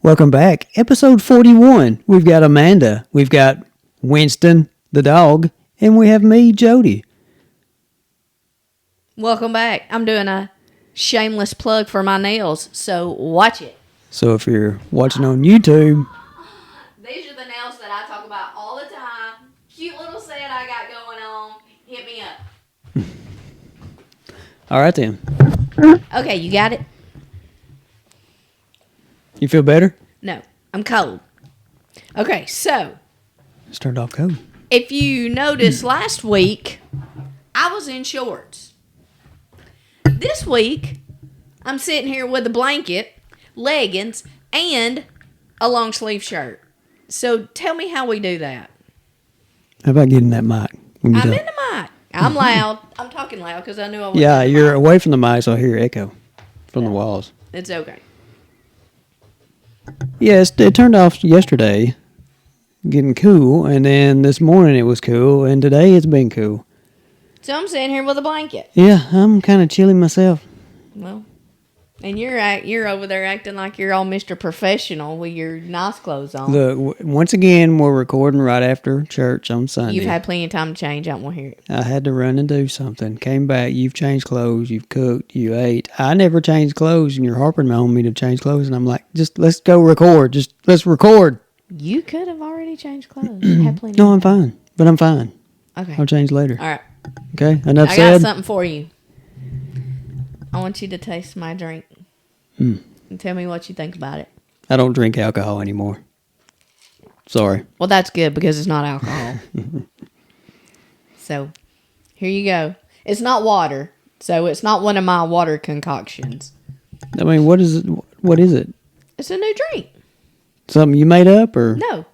Welcome back. Episode 41. We've got Amanda. We've got Winston, the dog. And we have me, Jody. Welcome back. I'm doing a shameless plug for my nails, so watch it. So if you're watching on YouTube... These are the nails that I talk about all the time. Cute little set I got going on. Hit me up. All right, then. Okay, you got it? You feel better? No, I'm cold. Okay, so... Started off cold. If you noticed last week, I was in shorts. This week, I'm sitting here with a blanket, leggings, and a long sleeve shirt. So tell me how we do that. How about getting that mic? I'm in the mic. I'm loud. I'm talking loud because I knew I was. Yeah, you're away from the mic, so I hear echo from the walls. It's okay. Yes, it turned off yesterday, getting cool, and then this morning it was cool, and today it's been cool. So I'm sitting here with a blanket. Yeah, I'm kind of chilly myself. Well, and you're over there acting like you're all Mr. Professional with your nice clothes on. Look, once again, we're recording right after church on Sunday. You've had plenty of time to change. I don't want to hear it. I had to run and do something. Came back. You've changed clothes. You've cooked. You ate. I never changed clothes, and you're harping on me to change clothes. And I'm like, just let's go record. Just let's record. You could have already changed clothes. You had plenty. No, I'm fine. But I'm fine. Okay. I'll change later. All right. Okay. Enough I said. got something for you. I want you to taste my drink. And tell me what you think about it. I don't drink alcohol anymore. Sorry. Well, that's good because it's not alcohol. So, here you go. It's not water, so it's not one of my water concoctions. I mean, what is it? What is it? It's a new drink. Something you made up, or No.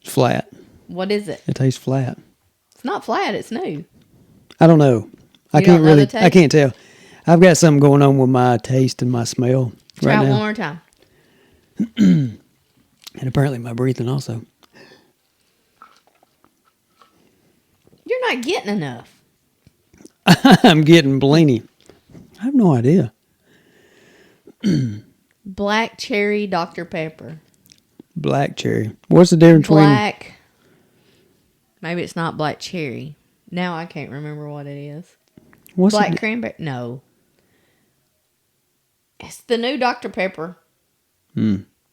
flat? What is it? It tastes flat. It's not flat. It's new. I don't know. I You can't don't know really. the taste? I can't tell. I've got something going on with my taste and my smell Try right it now, one more time. and apparently my breathing also. You're not getting enough. I'm getting blingy. I have no idea. Black cherry Dr. Pepper. Black cherry. What's the difference Black. Maybe it's not black cherry. Now I can't remember what it is. between... What's Black the, cranberry? No. It's the new Dr. Pepper.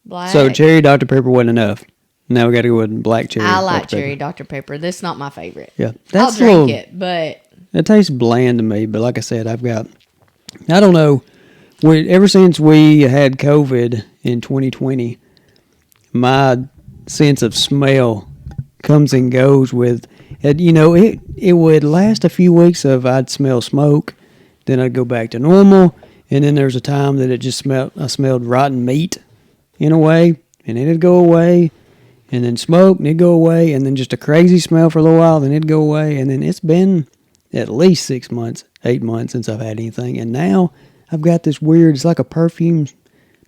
Black. So cherry Dr. Pepper wasn't enough. Now we got to go with black cherry. I like Dr. cherry Pepper. Dr. Pepper. This is not my favorite. Yeah. I'll drink it, but... It tastes bland to me, but like I said, I don't know, ever since we had COVID in 2020, my sense of smell comes and goes with, it would last a few weeks of I'd smell smoke, then I'd go back to normal, and then there's a time that I smelled rotten meat in a way, and then it'd go away, and then smoke, and it'd go away, and then just a crazy smell for a little while, then it'd go away, and then it's been at least 6 months, 8 months since I've had anything. And now I've got this weird, it's like a perfume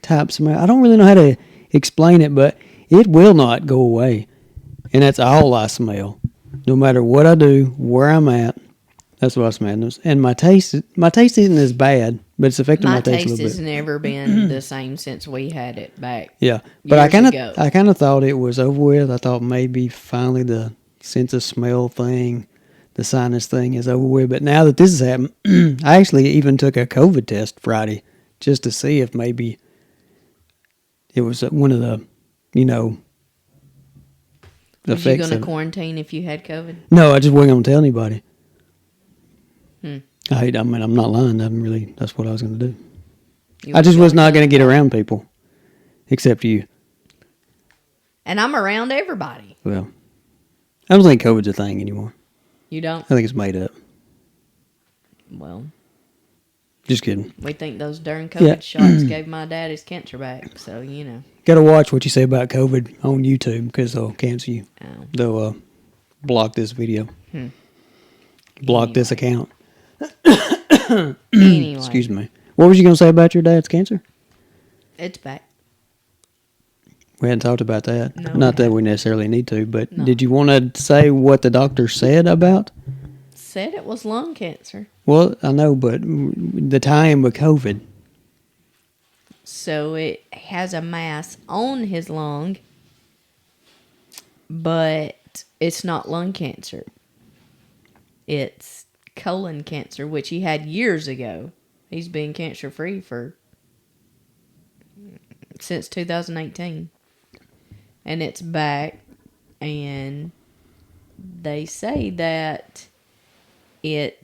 type smell. I don't really know how to explain it, but it will not go away. And that's all I smell. No matter what I do, where I'm at, that's what I smell. And my taste isn't as bad, but it's affecting my taste a taste little has bit. never been the same since we had it back. Yeah. But years I ago. kind of thought it was over with. I thought maybe finally the sense of smell thing, the sinus thing is over with. But now that this has happened, I actually even took a COVID test Friday just to see if maybe it was one of the, Was you effects going to of it. quarantine if you had COVID? No, I just wasn't going to tell anybody. I'm not lying. That's what I was going to do. I just was not going to get around people, except you. And I'm around everybody. Well, I don't think COVID's a thing anymore. You don't? I think it's made up. Well, Just kidding. we think those darn COVID shots gave my dad his cancer back, so Got to watch what you say about COVID on YouTube because they'll cancel you. Oh. They'll block this video. Block this account. Anyway, Excuse me. What was you going to say about your dad's cancer? it's back. We hadn't talked about that. No, Not that we necessarily need to, but No. did you want to say what the doctor said about said it was lung cancer. Well, I know, but the time with COVID. So it has a mass on his lung, but it's not lung cancer. It's colon cancer, which he had years ago. He's been cancer-free since 2018. And it's back, and they say that it's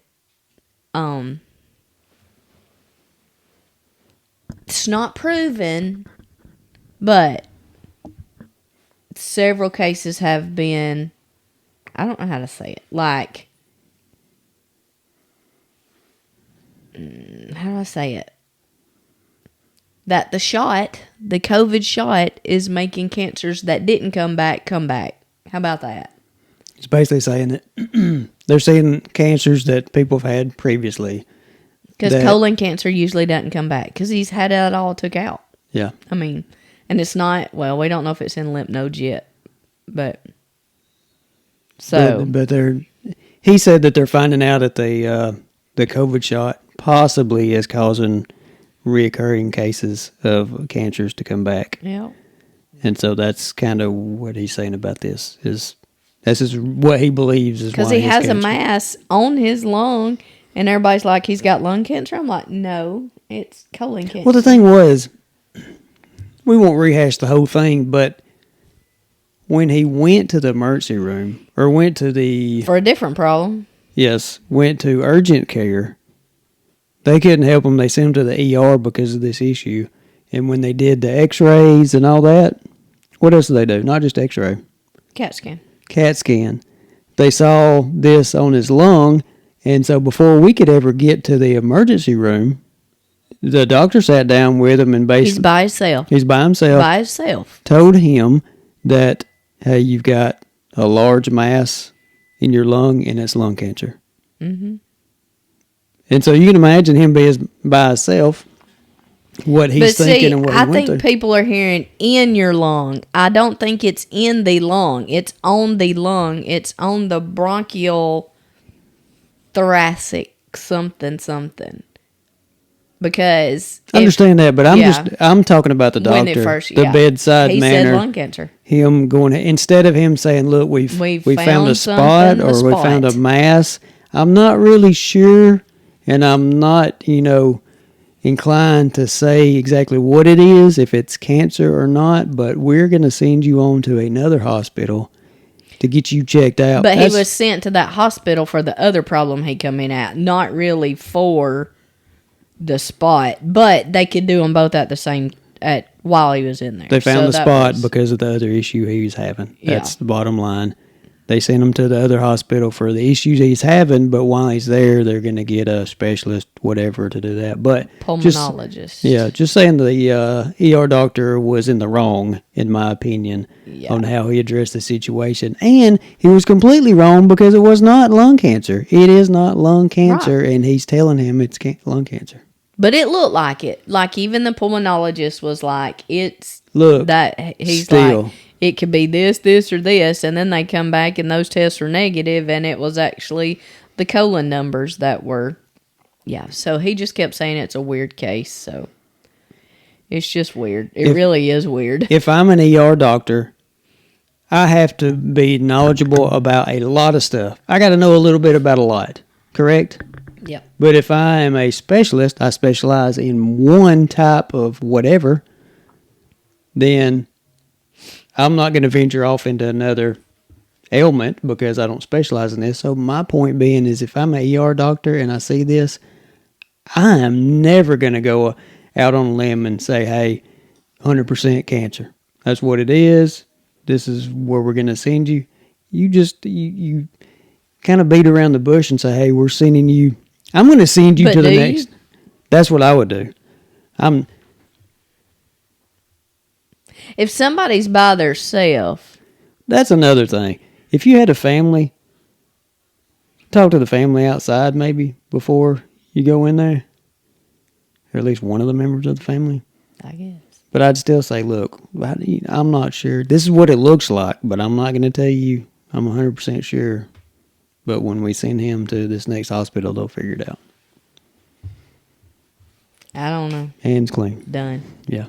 not proven, but several cases have been, I don't know how to say it, like, how do I say it? That the COVID shot, is making cancers that didn't come back. How about that? It's basically saying that they're seeing cancers that people have had previously. Because colon cancer usually doesn't come back because he's had it all took out. Yeah. I mean, and it's not, well, we don't know if it's in lymph nodes yet, but so. But he said that they're finding out that the COVID shot possibly is causing reoccurring cases of cancers to come back. Yeah. And so that's kind of what he's saying about this. This is what he believes is why because he has cancer. a mass on his lung, and everybody's like, he's got lung cancer. I'm like, no, it's colon cancer. Well, the thing was, we won't rehash the whole thing, but when he went to the emergency room, or went to the... For a different problem. Yes, went to urgent care, they couldn't help him. They sent him to the ER because of this issue. And when they did the x-rays and all that, what else did they do? Not just x-ray. CAT scan. CAT scan. They saw this on his lung, and so before we could ever get to the emergency room, the doctor sat down with him and basically... He's by himself. He's by himself. By himself. Told him that, hey, you've got a large mass in your lung, and it's lung cancer. Mm-hmm. And so you can imagine him being by himself, what he's thinking and what he went through. I think people are hearing in your lung. I don't think it's in the lung. It's on the lung. It's on the bronchial, thoracic, something. Because I understand that, but I'm talking about the doctor, the bedside manner. He said lung cancer. Him going, instead of him saying, look, we found a spot or we found a mass. I'm not really sure, and I'm not, inclined to say exactly what it is, if it's cancer or not, but we're going to send you on to another hospital to get you checked out. But he was sent to that hospital for the other problem he come in at, not really for the spot, but they could do them both at the same while he was in there. They found the spot because of the other issue he was having. That's the bottom line. They sent him to the other hospital for the issues he's having, but while he's there, they're going to get a specialist, whatever, to do that. But pulmonologist. Just saying the ER doctor was in the wrong, in my opinion, on how he addressed the situation. And he was completely wrong because it was not lung cancer. It is not lung cancer, and he's telling him it's lung cancer. But it looked like it. Like, even the pulmonologist was like, it's... Look, that he's still. Like, it could be this, or this, and then they come back and those tests were negative, and it was actually the colon numbers that were... Yeah, so he just kept saying it's a weird case, so... It's just weird. It really is weird. If I'm an ER doctor, I have to be knowledgeable about a lot of stuff. I got to know a little bit about a lot, correct? Yep. But if I am a specialist, I specialize in one type of whatever, then I'm not going to venture off into another ailment because I don't specialize in this. So my point being is, if I'm an ER doctor and I see this, I am never going to go out on a limb and say, hey, 100% cancer. That's what it is. This is where we're going to send you. You kind of beat around the bush and say, hey, we're sending you. I'm going to send you to the next. That's what I would do. If somebody's by theirself. That's another thing. If you had a family, talk to the family outside maybe before you go in there. Or at least one of the members of the family. I guess. But I'd still say, look, I'm not sure. This is what it looks like, but I'm not going to tell you I'm 100% sure But when we send him to this next hospital, they'll figure it out. I don't know. Hands clean. Done. Yeah.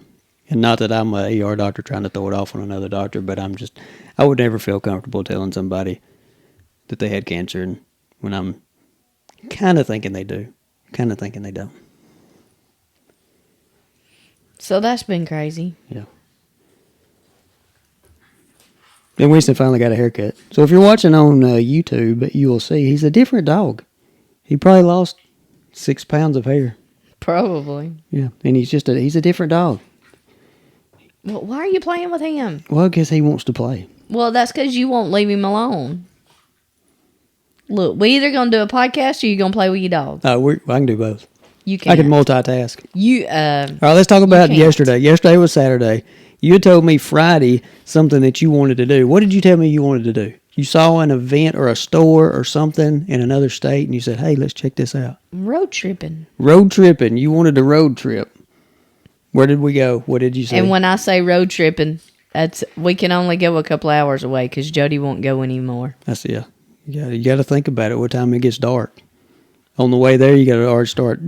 And not that I'm a ER doctor trying to throw it off on another doctor, but I would never feel comfortable telling somebody that they had cancer, and when I'm kind of thinking they do, kind of thinking they don't. So that's been crazy. Yeah. And Winston finally got a haircut. So if you're watching on YouTube, you will see he's a different dog. He probably lost 6 pounds of hair. Probably. Yeah, and he's a different dog. Well, why are you playing with him? Well, because he wants to play. Well, that's because you won't leave him alone. Look, we either going to do a podcast or you going to play with your dog. I can do both. You can. I can multitask. You, All right, let's talk about yesterday. Yesterday was Saturday. You had told me Friday something that you wanted to do. What did you tell me you wanted to do? You saw an event or a store or something in another state, and you said, hey, let's check this out. Road tripping. Road tripping. You wanted a road trip. Where did we go? What did you say? And when I say road tripping, we can only go a couple hours away because Jody won't go anymore. That's, yeah. You got to think about it. What time it gets dark. On the way there, you got to already start,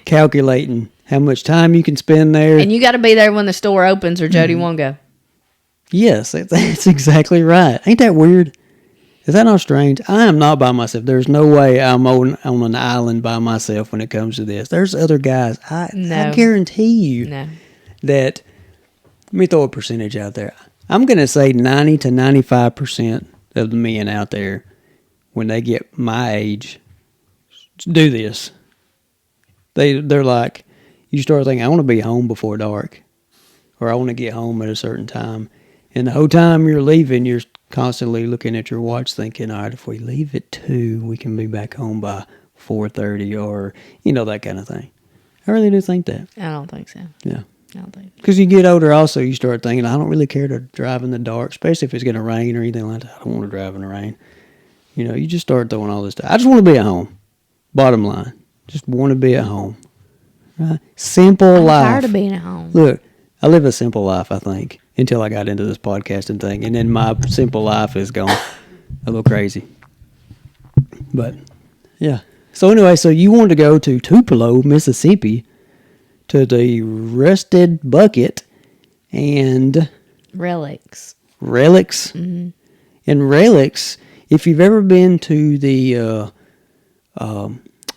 calculating how much time you can spend there. And you got to be there when the store opens or Jody won't go. Yes, that's exactly right. Ain't that weird? Is that not strange? I am not by myself. There's no way I'm on an island by myself when it comes to this. There's other guys. I guarantee you that, let me throw a percentage out there. I'm going to say 90 to 95% of the men out there, when they get my age, do this. They're like, you start thinking, I want to be home before dark, or I want to get home at a certain time. And the whole time you're leaving, you're constantly looking at your watch thinking, all right, if we leave at 2, we can be back home by 4:30 or, that kind of thing. I really do think that. I don't think so. Yeah. I don't think so. Because you get older also, you start thinking, I don't really care to drive in the dark, especially if it's going to rain or anything like that. I don't want to drive in the rain. You just start throwing all this stuff. I just want to be at home. Bottom line. Just want to be at home. Right? Simple life. I'm tired of being at home. Look, I live a simple life, I think, until I got into this podcasting thing. And then my simple life is gone a little crazy. But, yeah. So anyway, so you wanted to go to Tupelo, Mississippi, to the Rusted Bucket and... Relics. Mm-hmm. And Relics, if you've ever been to the...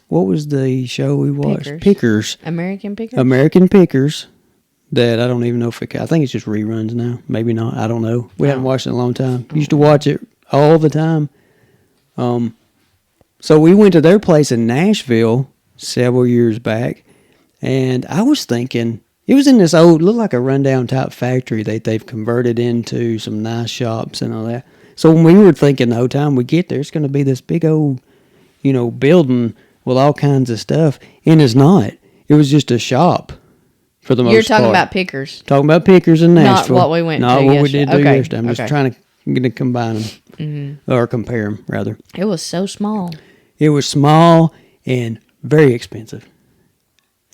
what was the show we watched? Pickers. American Pickers? American Pickers. That I don't even know if I think it's just reruns now. Maybe not. I don't know. We haven't watched it in a long time. Used to watch it all the time. So we went to their place in Nashville several years back, and I was thinking it was in this old, looked like a rundown type factory that they've converted into some nice shops and all that. So when we were thinking the whole time we get there, it's going to be this big old, building with all kinds of stuff, and it's not. It was just a shop. For the most You're talking part. about Pickers. Talking about Pickers in Nashville. Not what we went to Not what yesterday. we did do yesterday. I'm just trying to combine them. Or compare them, rather. It was so small. It was small and very expensive.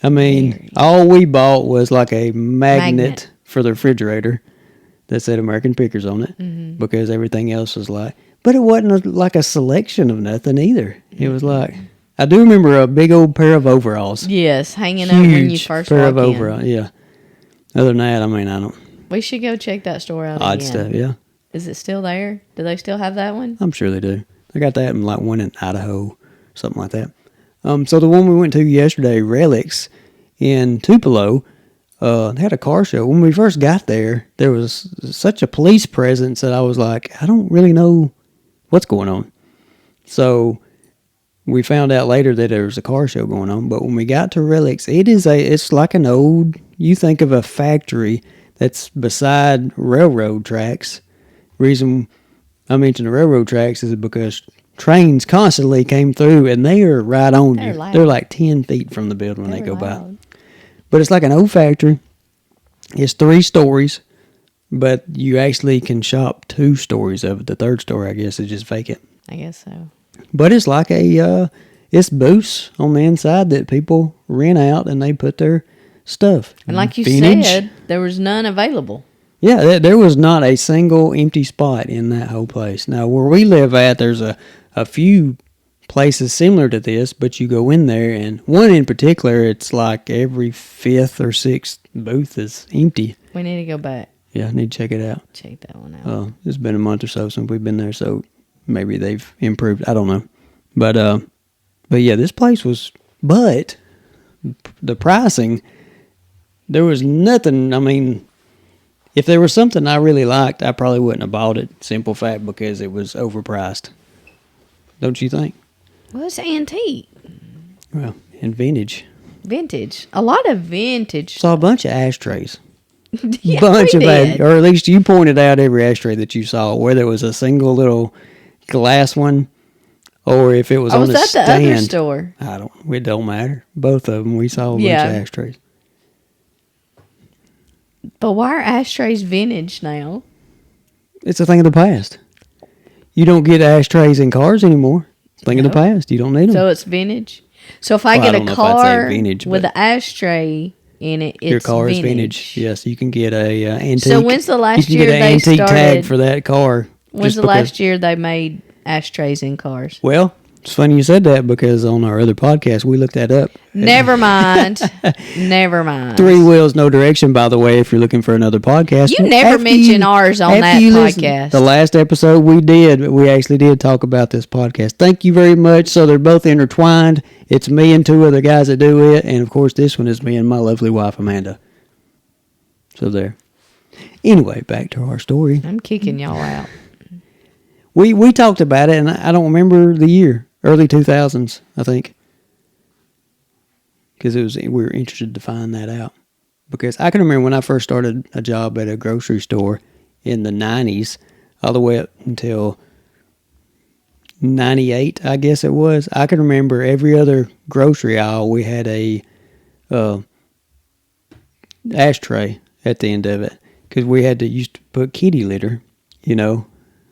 I mean, all we bought was like a magnet for the refrigerator that said American Pickers on it. Because everything else was like... But it wasn't like a selection of nothing either. It was like... I do remember a big old pair of overalls. Yes, hanging over when you first pair walk of overalls, yeah. Other than that, I mean, I don't... We should go check that store out Odd again. stuff, yeah. Is it still there? Do they still have that one? I'm sure they do. I got that in like one in Idaho, something like that. So the one we went to yesterday, Relics, in Tupelo, they had a car show. When we first got there, there was such a police presence that I was like, I don't really know what's going on. So... we found out later that there was a car show going on, but when we got to Relics, it's like an old, you think of a factory that's beside railroad tracks. Reason I mention the railroad tracks is because trains constantly came through and they are right on you. Loud. They're like 10 feet from the building when they go by. But it's like an old factory. It's 3 stories, but you actually can shop 2 stories of it. The 3rd story, I guess, is just vacant. I guess so. But it's like it's booths on the inside that people rent out and they put their stuff. And like you Vintage. said, there was none available. Yeah, there was not a single empty spot in that whole place. Now, where we live at, there's a a few places similar to this, but you go in there, and one in particular, it's like every fifth or sixth booth is empty. We need to go back. Yeah, I need to check it out. Check that one out. It's been a month or so since we've been there, so maybe they've improved. I don't know. But yeah, this place was, but the pricing, there was nothing. I mean, if there was something I really liked, I probably wouldn't have bought it. Simple fact, because it was overpriced. Don't you think? Well, it's antique. Well, and vintage. Vintage. A lot of vintage. Saw a bunch of ashtrays. Yeah, Bunch we of did. or at least you pointed out every ashtray that you saw, whether it was a single little glass one or if it was Oh, on was a that stand. the other store? It don't matter. Both of them, we saw a bunch Yeah. of ashtrays. But why are ashtrays vintage now? It's a thing of the past. You don't get ashtrays in cars anymore. Thing of the No. past. You don't need them. So it's vintage? So if I Well, I get don't a know if I'd say car vintage, with but- an ashtray in it, it's Your car vintage. is vintage. Yes, you can get a antique. So when's the last you can year get an they antique started? tag for that car. When's just the because- last year they made ashtrays in cars? Well, it's funny you said that because on our other podcast we looked that up. Never mind. Never mind. 3 Wheels, No Direction, by the way, if you're looking for another podcast. You never After mention ours on after that you listen- podcast. The last episode we actually did talk about this podcast. Thank you very much. So they're both intertwined. It's me and 2 other guys that do it. And, of course, this one is me and my lovely wife, Amanda. So there. Anyway, back to our story. I'm kicking y'all out. We talked about it, and I don't remember the year. Early 2000s, I think. Because we were interested to find that out. Because I can remember when I first started a job at a grocery store in the 90s, all the way up until 98, I guess it was. I can remember every other grocery aisle, we had a ashtray at the end of it. Because we used to put kitty litter,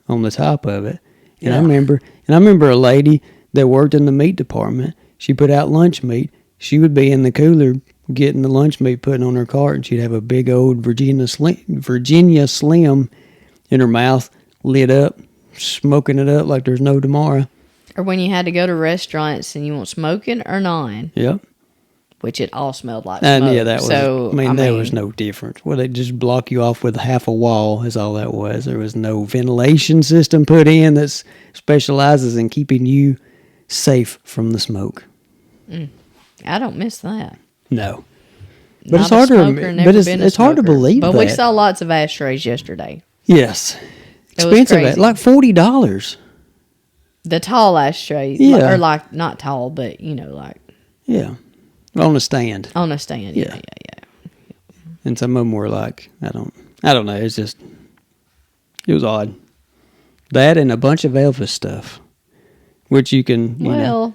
on the top of it. And Yeah. I remember a lady that worked in the meat department. She put out lunch meat. She would be in the cooler getting the lunch meat put on her cart, and she'd have a big old Virginia Slim in her mouth, lit up, smoking it up like there's no tomorrow. Or when you had to go to restaurants and you want smoking or non, Yep. which it all smelled like And smoke. yeah, that was. So, there was no difference. Well, they just block you off with half a wall. Is all that was. There was no ventilation system put in that specializes in keeping you safe from the smoke. I don't miss that. No, but Not it's a hard to. smoker, never But been a it's hard to smoker. believe But that. we saw lots of ashtrays yesterday. Yes, It was expensive. crazy. Like $40. The tall ashtrays, Yeah. or like not tall, but like Yeah, on a stand. on a stand. Yeah. Yeah. And some of them were like, I don't know. It was odd. That and a bunch of Elvis stuff, which you can, Well,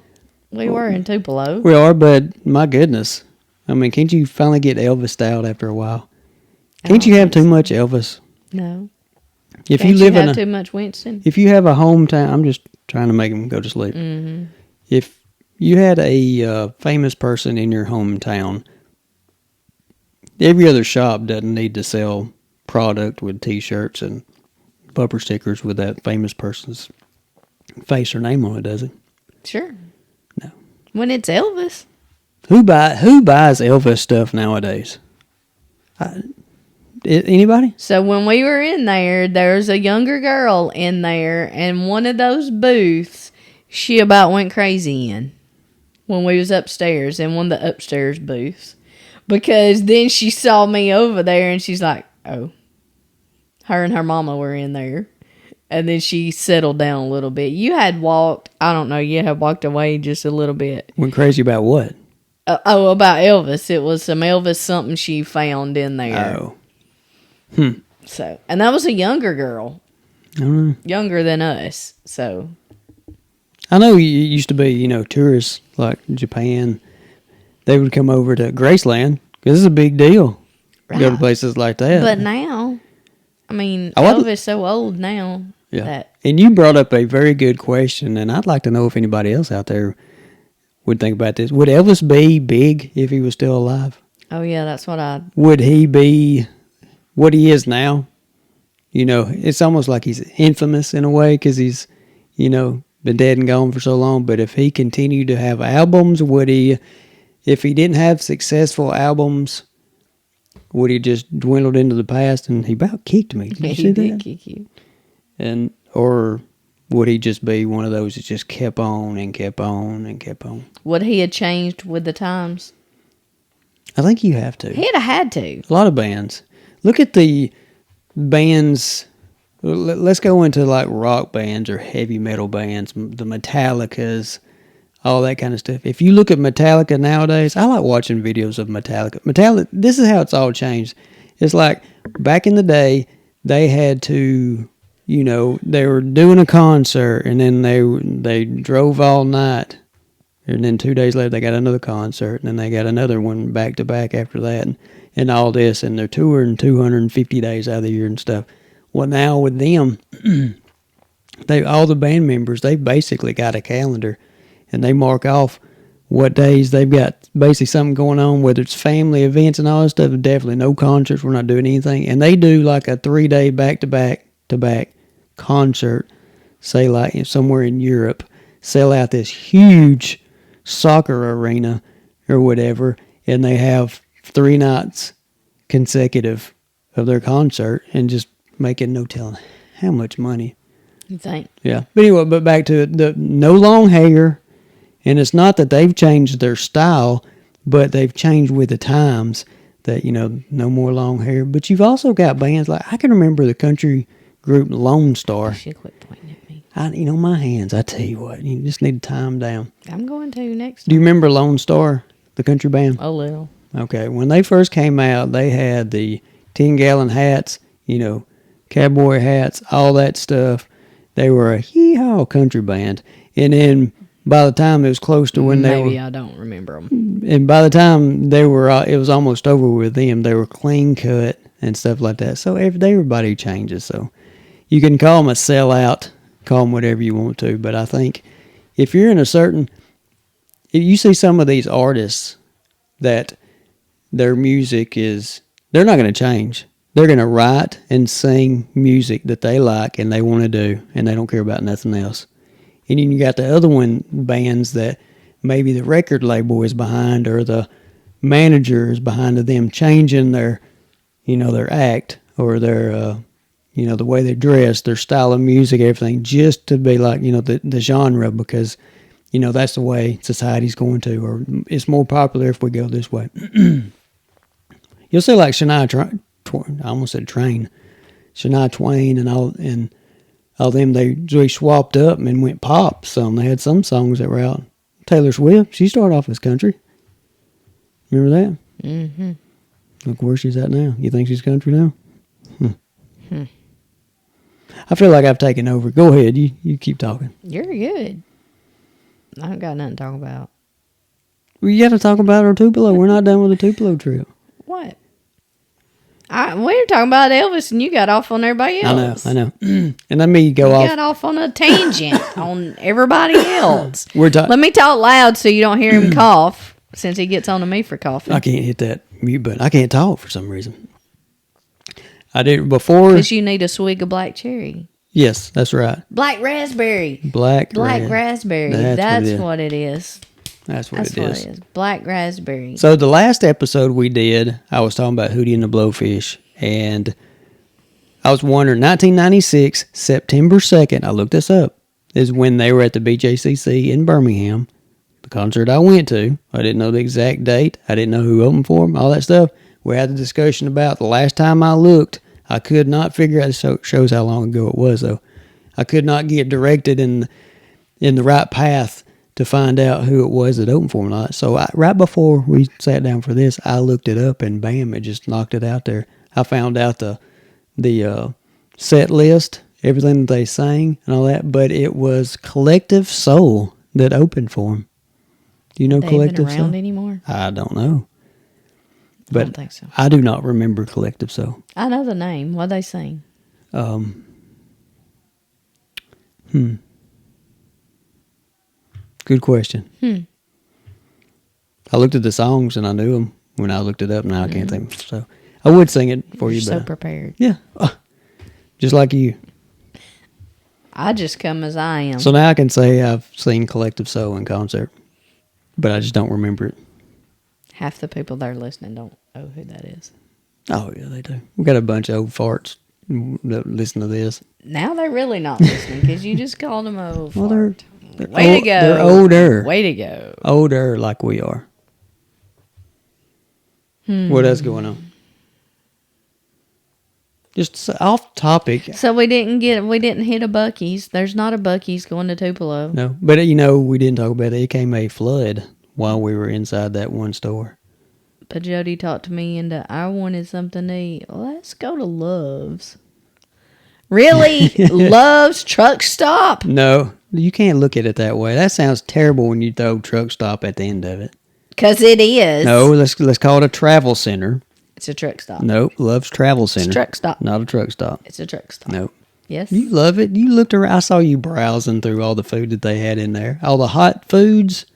we were in Tupelo. we are, but my goodness. I mean, can't you finally get Elvis out after a while? Can't you have too much Elvis? No. If Can't you live in have a, too much Winston? if you have a hometown, I'm just trying to make him go to sleep. Mm-hmm. If you had a famous person in your hometown, every other shop doesn't need to sell product with T-shirts and bumper stickers with that famous person's face or name on it, does it? Sure. No. When it's Elvis. Who buys Elvis stuff nowadays? Anybody? So when we were in there was a younger girl in there, and one of those booths, she about went crazy in when we was upstairs in one of the upstairs booths. Because then she saw me over there, and she's like, oh. Her and her mama were in there. And then she settled down a little bit. You had walked away just a little bit. Went crazy about what? About Elvis. It was some Elvis something she found in there. Oh. So, and that was a younger girl. I don't know. Younger than us. So, I know you used to be, tourists like Japan. They would come over to Graceland because it's a big deal. Go to Right. places like that. but now, I mean, I wasn't- Elvis so old now. Yeah. That, And you brought up a very good question, and I'd like to know if anybody else out there would think about this. Would Elvis be big if he was still alive? oh yeah, that's what I, Would he be what he is now? It's almost like he's infamous in a way because he's, been dead and gone for so long. But if he continued to have albums, would he? If he didn't have successful albums, would he just dwindled into the past? And he about kicked me. Did you see He did that? kick you. And or would he just be one of those that just kept on and kept on and kept on? Would he have changed with the times? I think you have to. He'd have had to. A lot of bands. Look at the bands. Let's go into like rock bands or heavy metal bands, the Metallicas, all that kind of stuff. If you look at Metallica nowadays, I like watching videos of Metallica. Metallica, this is how it's all changed. It's like back in the day, they had to, they were doing a concert and then they drove all night. And then 2 days later, they got another concert, and then they got another one back to back after that, and all this, and they're touring 250 days out of the year and stuff. Well, now with them, all the band members, they basically got a calendar, and they mark off what days they've got basically something going on, whether it's family events and all that stuff. Definitely no concerts. We're not doing anything, and they do like a 3-day back-to-back concert, say like somewhere in Europe, sell out this huge soccer arena or whatever, and they have 3 nights consecutive of their concert and just making no telling how much money. You think? Yeah. But anyway, but back to it, the no long hair, and it's not that they've changed their style, but they've changed with the times that, no more long hair. But you've also got bands like, I can remember the country group Lone Star. She quit pointing at me. My hands, I tell you what, you just need to tie them down. I'm going to next time. Do you remember Lone Star, the country band? A little. Okay, when they first came out, they had the 10-gallon hats, cowboy hats, all that stuff. They were a hee-haw country band. And then by the time it was close to when they were... Maybe I don't remember them. And by the time they were, it was almost over with them. They were clean cut and stuff like that. So everybody changes. So you can call them a sellout, call them whatever you want to. But I think if you're in if you see some of these artists that their music is, they're not going to change. They're going to write and sing music that they like and they want to do, and they don't care about nothing else. And then you got the other bands that maybe the record label is behind or the manager is behind of them changing their, their act or their, the way they dress, their style of music, everything, just to be like, the genre, because, that's the way society's going to, or it's more popular if we go this way. You'll see like Shania Twain and all them, they swapped up and went pop some. They had some songs that were out. Taylor Swift, she started off as country. Remember that? Mm-hmm. Look where she's at now. You think she's country now? I feel like I've taken over. Go ahead. You keep talking. You're good. I don't got nothing to talk about. We got to talk about our Tupelo. We're not done with the Tupelo trip. What? We were talking about Elvis, and you got off on everybody else. I know. And let me go off. You got off on a tangent on everybody else. Let me talk loud so you don't hear him cough, since he gets on to me for coughing. I can't hit that mute button. I can't talk for some reason. I did before. Because you need a swig of black cherry. Yes, that's right. Black raspberry. Black raspberry. That's what it is. That's what it is. Black raspberry. So the last episode we did, I was talking about Hootie and the Blowfish, and I was wondering, 1996, September 2nd, I looked this up, is when they were at the BJCC in Birmingham, the concert I went to. I didn't know the exact date. I didn't know who opened for them, all that stuff. We had the discussion about the last time I looked, I could not figure out, so it shows how long ago it was, though. I could not get directed in the right path to find out who it was that opened for me. So right before we sat down for this, I looked it up, and bam, it just knocked it out there. I found out the set list, everything that they sang and all that, but it was Collective Soul that opened for them. Do you know Collective Soul? Are they even around anymore? I don't know. But I don't think so. I do not remember Collective Soul. I know the name. What they sing? Good question. I looked at the songs and I knew them when I looked it up. Now I can't think. So I would sing it for you. So but prepared. Yeah. Just like you. I just come as I am. So now I can say I've seen Collective Soul in concert, but I just don't remember it. Half the people that are listening don't know who that is. Oh, yeah, they do. We got a bunch of old farts that listen to this. Now they're really not listening because you just called them old Well, fart. they're Way to go. They're older. Way to go. Older like we are. What else going on? Just off topic. So we didn't hit a Buc-ee's. There's not a Buc-ee's going to Tupelo. No, but we didn't talk about it. It came a flood while we were inside that one store. But Jody talked to me into I wanted something to eat. Let's go to Love's. Really? Love's truck stop? No, you can't look at it that way. That sounds terrible when you throw truck stop at the end of it. Because it is. No, let's call it a travel center. It's a truck stop. Nope, Love's Travel Center. It's a truck stop. Not a truck stop. It's a truck stop. Nope. Yes. You love it. You looked around. I saw you browsing through all the food that they had in there. All the hot foods,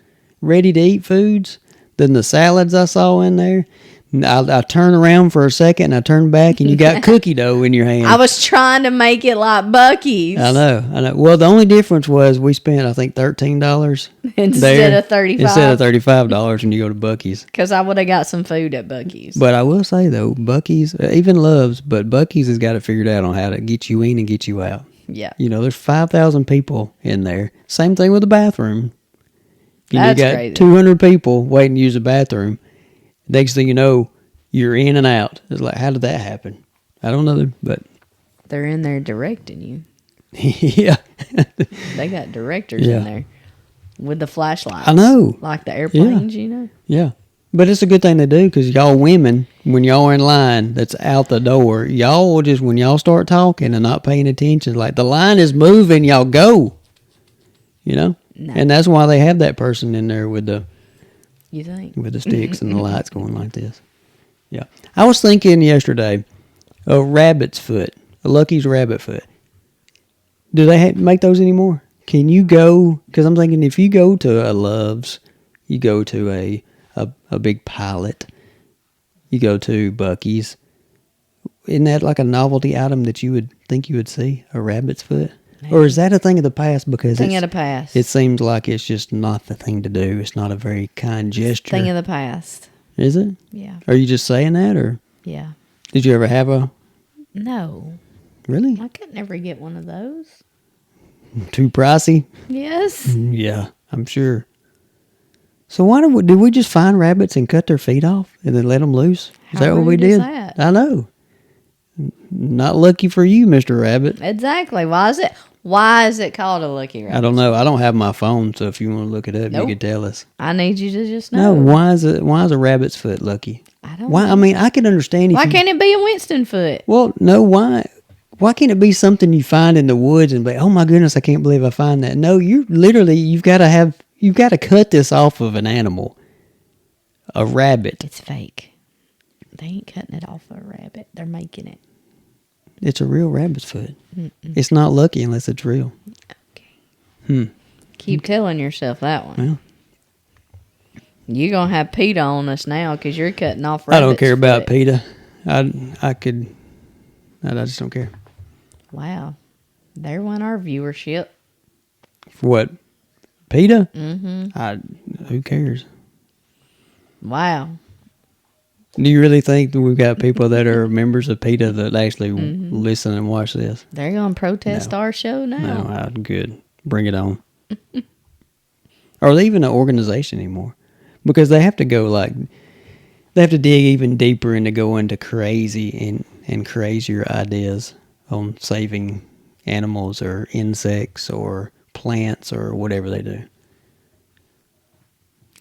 ready to eat foods. Then the salads I saw in there. I turned around for a second and I turned back and you got cookie dough in your hand. I was trying to make it like Buc-ee's. I know. Well, the only difference was we spent, I think, $13 Instead of $35. Instead of $35 when you go to Buc-ee's. Because I would have got some food at Buc-ee's. But I will say, though, Buc-ee's, even Love's, but Buc-ee's has got it figured out on how to get you in and get you out. Yeah. There's 5,000 people in there. Same thing with the bathroom. That's you got crazy. 200 people waiting to use the bathroom. Next thing you know, you're in and out. It's like, how did that happen? I don't know, but... They're in there directing you. Yeah. They got directors Yeah. in there with the flashlights. I know. Like the airplanes, you know? Yeah. But it's a good thing to do because y'all women, when y'all are in line that's out the door, y'all will just, when y'all start talking and not paying attention, like the line is moving, y'all go. No. And that's why they have that person in there with the... You think? With the sticks and the lights going like this. Yeah. I was thinking yesterday, a rabbit's foot, a Lucky's rabbit foot. Do they make those anymore? Can you go, because I'm thinking if you go to a Love's, you go to a big Pilot, you go to Buc-ee's, isn't that like a novelty item that you would think you would see, a rabbit's foot? Maybe. Or is that a thing of the past? Because thing of the past. It seems like it's just not the thing to do. It's not a very kind gesture. Thing of the past. Is it? Yeah. Are you just saying that, or? Yeah. Did you ever have a? No. Really? I could never get one of those. Too pricey? Yes. Yeah, I'm sure. So why did we just find rabbits and cut their feet off and then let them loose? Is that what we rude is did? that? I know. Not lucky for you, Mr. Rabbit. Exactly. Why is it called a lucky rabbit? I don't know. I don't have my phone, so if you want to look it up, you can tell us. I need you to just know. No, why is a rabbit's foot lucky? I don't know. I mean, I can understand if Why can't it be a Winston foot? Well, no, why? Why can't it be something you find in the woods and be, oh my goodness, I can't believe I find that? No, you've got to cut this off of an animal. A rabbit. It's fake. They ain't cutting it off of a rabbit. They're making it. It's a real rabbit's foot. Mm-mm. It's not lucky unless it's real. Okay. Keep telling yourself that one. Well, you're going to have PETA on us now because you're cutting off rabbits. I don't care about PETA. I just don't care. Wow. There went our viewership. For what? PETA? Mm-hmm. Who cares? Wow. Do you really think that we've got people that are members of PETA that actually listen and watch this? They're going to protest our show now. No, good. Bring it on. Are they even an organization anymore? Because they have to go they have to dig even deeper into going to crazy and crazier ideas on saving animals or insects or plants or whatever they do.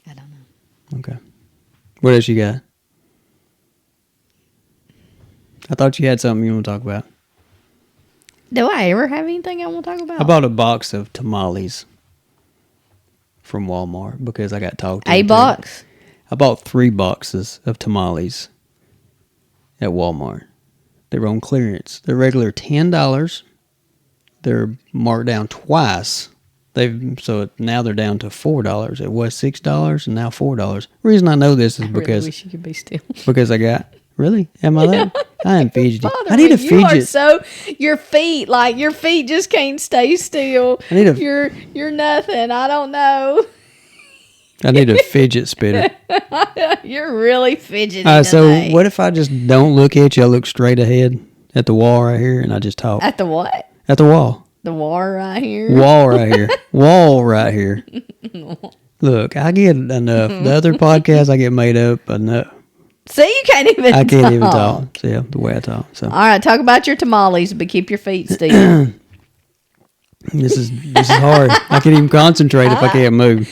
I don't know. Okay. What else you got? I thought you had something you want to talk about. Do I ever have anything I want to talk about? I bought a box of tamales from Walmart because I got talked into A box? I bought 3 boxes of tamales at Walmart. They were on clearance. They're regular $10. They're marked down twice. So now they're down to $4. It was $6 and now $4. The reason I know this is because I really wish you could be still. because I got Really? Am I that? I am fidgety. Bother I need me. a fidget. You are so your feet just can't stay still. I need a- You're nothing. I don't know. I need a fidget spinner. You're really fidgety All right, so today. what if I just don't look at you? I look straight ahead at the wall right here, and I just talk. At the what? At the wall. The war right here. Wall right here. Wall right here. Look, I get enough. The other podcasts I get made up enough. See, you can't even. I can't even talk. So, yeah, the way I talk. So All right, talk about your tamales, but keep your feet still. this is hard. I can't even concentrate if I can't move.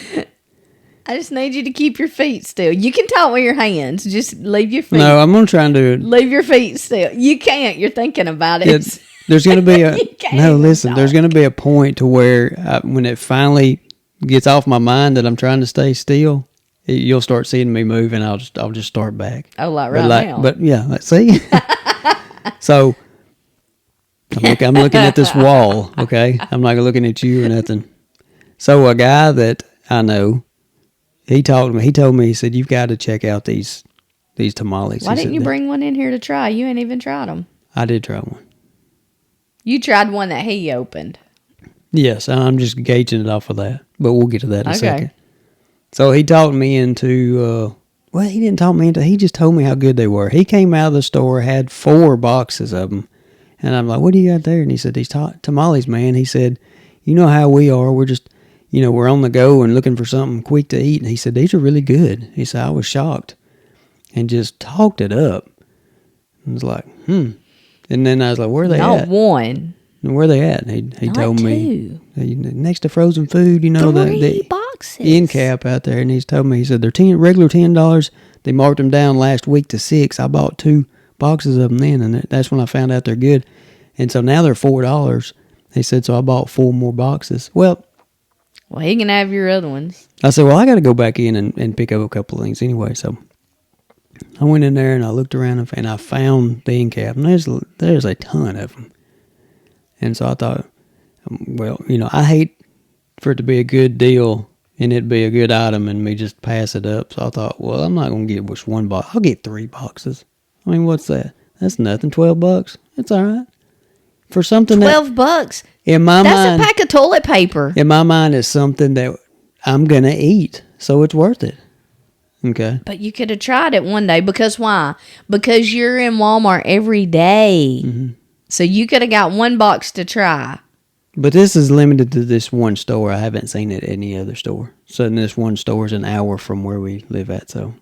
I just need you to keep your feet still. You can talk with your hands. Just leave your feet. No, I'm gonna try and do it. Leave your feet still. You can't. You're thinking about it. There's gonna be a You can't no. even Listen, there's talk. gonna be a point to where when it finally gets off my mind that I'm trying to stay still, you'll start seeing me move, and I'll just start back. Oh, like But right now. But yeah, see. So I'm looking at this wall. Okay, I'm not looking at you or nothing. So a guy that I know, he told me, he said, you've got to check out these tamales. Why He didn't said you that- bring one in here to try? You ain't even tried them. I did try one. You tried one that he opened. Yes, I'm just gauging it off of that, but we'll get to that in a Okay. second. So he talked me into, he didn't talk me into, he just told me how good they were. He came out of the store, had 4 boxes of them, and I'm like, what do you got there? And he said, these tamales, man. He said, you know how we are. We're just, we're on the go and looking for something quick to eat. And he said, these are really good. He said, I was shocked and just talked it up. I was like, And then I was like, where are they Not at? one. Where are they at? And he Not told me, two. next to frozen food, 3 the boxes. end cap out there. And he's told me, he said, they're regular $10. They marked them down last week to $6. I bought 2 boxes of them then, and that's when I found out they're good. And so now they're $4. He said, so I bought 4 more boxes. Well, he can have your other ones. I said, well, I got to go back in and pick up a couple of things anyway. So I went in there and I looked around and I found the end cap. And there's a ton of them. And so I thought, well, I hate for it to be a good deal and it be a good item and me just pass it up. So I thought, well, I'm not going to get just 1 box. I'll get 3 boxes. I mean, what's that? That's nothing. $12. It's all right. For something $12. in my That's mind, a pack of toilet paper. in my mind, is something that I'm going to eat. So it's worth it. Okay. But you could have tried it one day. Because why? Because you're in Walmart every day. Mm-hmm. So you could have got 1 box to try. But this is limited to this one store. I haven't seen it at any other store. So this one store is an hour from where we live at. So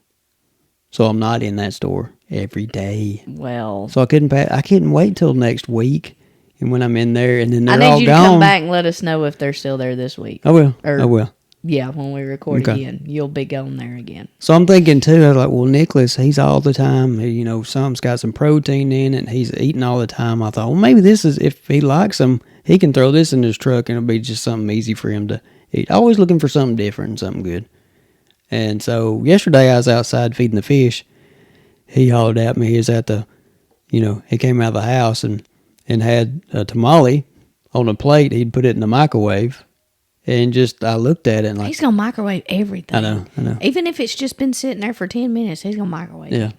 I'm not in that store every day. Well, So I couldn't wait till next week. And when I'm in there and then I they're all need you to gone. come back and let us know if they're still there this week. I will. Or- I will. Yeah, when we record Okay. again, you'll be going there again. So I'm thinking too, I was like, well, Nicholas, he's all the time, something's got some protein in it, and he's eating all the time. I thought, well, maybe this is, if he likes them, he can throw this in his truck and it'll be just something easy for him to eat. Always looking for something different and something good. And so yesterday I was outside feeding the fish. He hollered at me. He was at the, he came out of the house and had a tamale on a plate. He'd put it in the microwave. And I looked at it and like, He's going to microwave everything. I know. Even if it's just been sitting there for 10 minutes, he's going to microwave it. Yeah.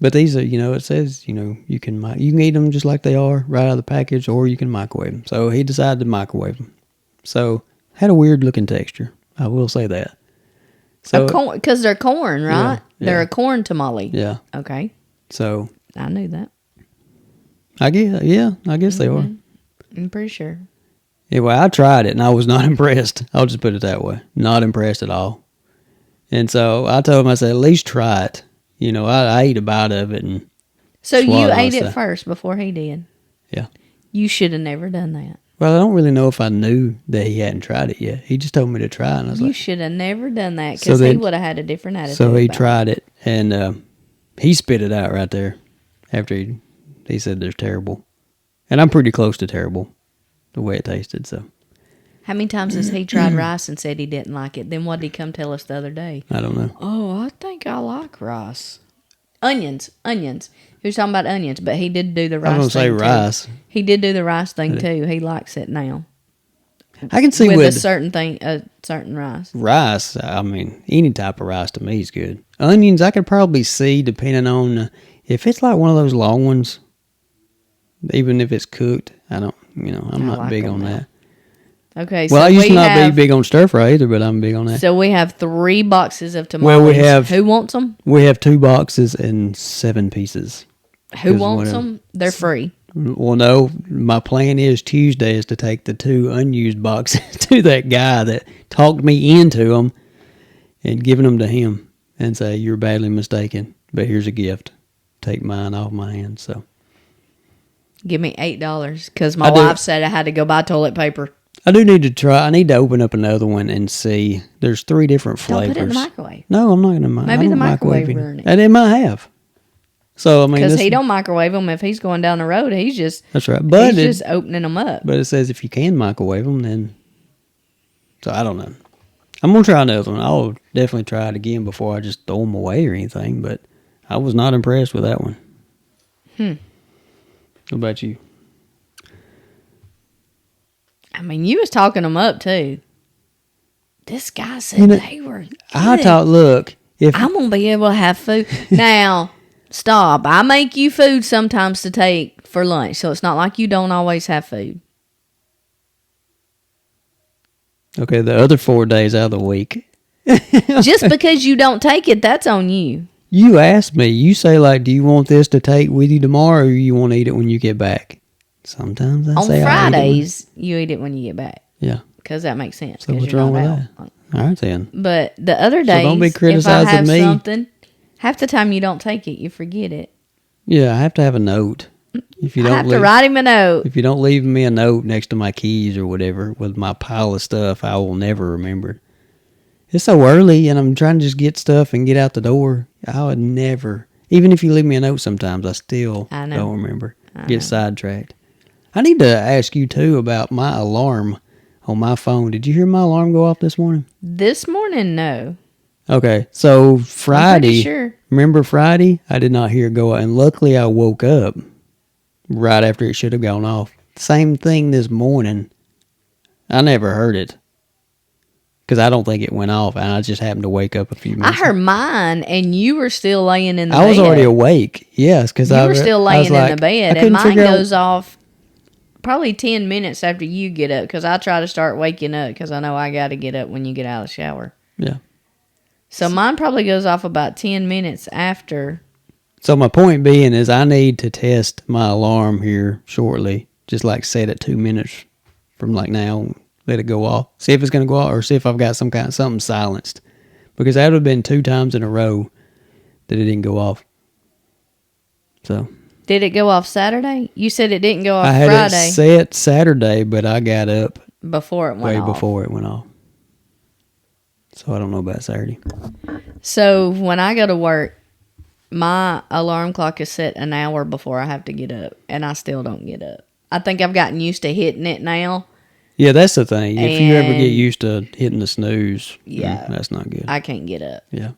But these are, it says, you can eat them just like they are right out of the package, or you can microwave them. So he decided to microwave them. So had a weird looking texture. I will say that. So Because they're corn, right? Yeah, They're yeah. a corn tamale. yeah. Okay. So I knew that. I guess they are. I'm pretty sure. Anyway, I tried it and I was not impressed. I'll just put it that way. Not impressed at all. And so I told him, I said, at least try it. I ate a bite of it and So you swallowed ate it myself. first before he did. Yeah. You should have never done that. Well, I don't really know if I knew that he hadn't tried it yet. He just told me to try it, and I was You like, should have never done that So because he then- would have had a different attitude. so he about it. tried it, and he spit it out right there after he said they're terrible. And I'm pretty close to terrible, the way it tasted, so How many times has he tried rice and said he didn't like it? Then what did he come tell us the other day? I don't know. Oh, I think I like rice. Onions. He was talking about onions, but he did do the rice I was thing going to say rice. too. He did do the rice thing too. He likes it now. I can see with a with certain rice. rice, I mean, any type of rice to me is good. Onions, I could probably see, depending on If it's like one of those long ones, even if it's cooked, I'm not like big them on now. that. Okay, Well, so I used to we not be have big on stir fry either, but I'm big on that. so we have 3 boxes of tamales. Well, we have- Who wants them? We have 2 boxes and 7 pieces. Who 'Cause wants whatever. them? They're free. Well, no, my plan is Tuesday is to take the 2 unused boxes to that guy that talked me into them and giving them to him and say, you're badly mistaken, but here's a gift. Take mine off my hands. So Give me $8 because my I do. wife said I had to go buy toilet paper. I do need to try. I need to open up another one and see. There's 3 different Don't flavors. put it in the microwave No, I'm not going to Maybe the microwave burn it. And it might have. So, I mean, because this- he don't microwave them if he's going down the road. He's just that's right. But he's just opening them up. But it says if you can microwave them, then. So I don't know. I'm gonna try another one. I'll definitely try it again before I just throw them away or anything. But I was not impressed with that one. What about you? I mean, you was talking them up too. This guy said You know, they were good. I thought, look, if I'm gonna be able to have food now. Stop! I make you food sometimes to take for lunch, so it's not like you don't always have food. okay, the other 4 days out of the week, Just because you don't take it, that's on you. you ask me. You say like, do you want this to take with you tomorrow, or you want to eat it when you get back? Sometimes I On say I'll eat it Fridays, you eat it when you get back yeah. because that makes sense. So 'cause what's you're wrong not with out. that? All right then. But the other days, don't be if I criticizing have me. something, half the time you don't take it, you forget it. Yeah, I have to have a note. If you I don't have to leave, write him a note. if you don't leave me a note next to my keys or whatever with my pile of stuff, I will never remember it. It's so early, and I'm trying to just get stuff and get out the door. I would never, even if you leave me a note sometimes, I still I know. don't remember. I Get know. sidetracked. I need to ask you, too, about my alarm on my phone. Did you hear my alarm go off this morning? This morning, no. Okay, so I'm Friday, pretty sure. remember Friday? I did not hear it go off, and luckily I woke up right after it should have gone off. Same thing this morning. I never heard it because I don't think it went off, and I just happened to wake up a few I minutes. heard mine, and you were still laying in the I bed. was already awake. Yes, because You I were still I was laying in like, the bed, I and couldn't mine figure out- goes off probably 10 minutes after you get up because I try to start waking up because I know I got to get up when you get out of the shower. Yeah. So mine probably goes off about 10 minutes after. So my point being is I need to test my alarm here shortly. Just like set it 2 minutes from like now, let it go off. See if it's going to go off or see if I've got something silenced. Because that would have been 2 times in a row that it didn't go off. So Did it go off Saturday? You said it didn't go off I had Friday it set Saturday, but I got up before it went way off. before it went off. So I don't know about Saturday. So when I go to work, my alarm clock is set an hour before I have to get up, and I still don't get up. I think I've gotten used to hitting it now. Yeah, that's the thing. If you ever get And- used to hitting the snooze, Yeah. that's not good. I can't get up. Yeah.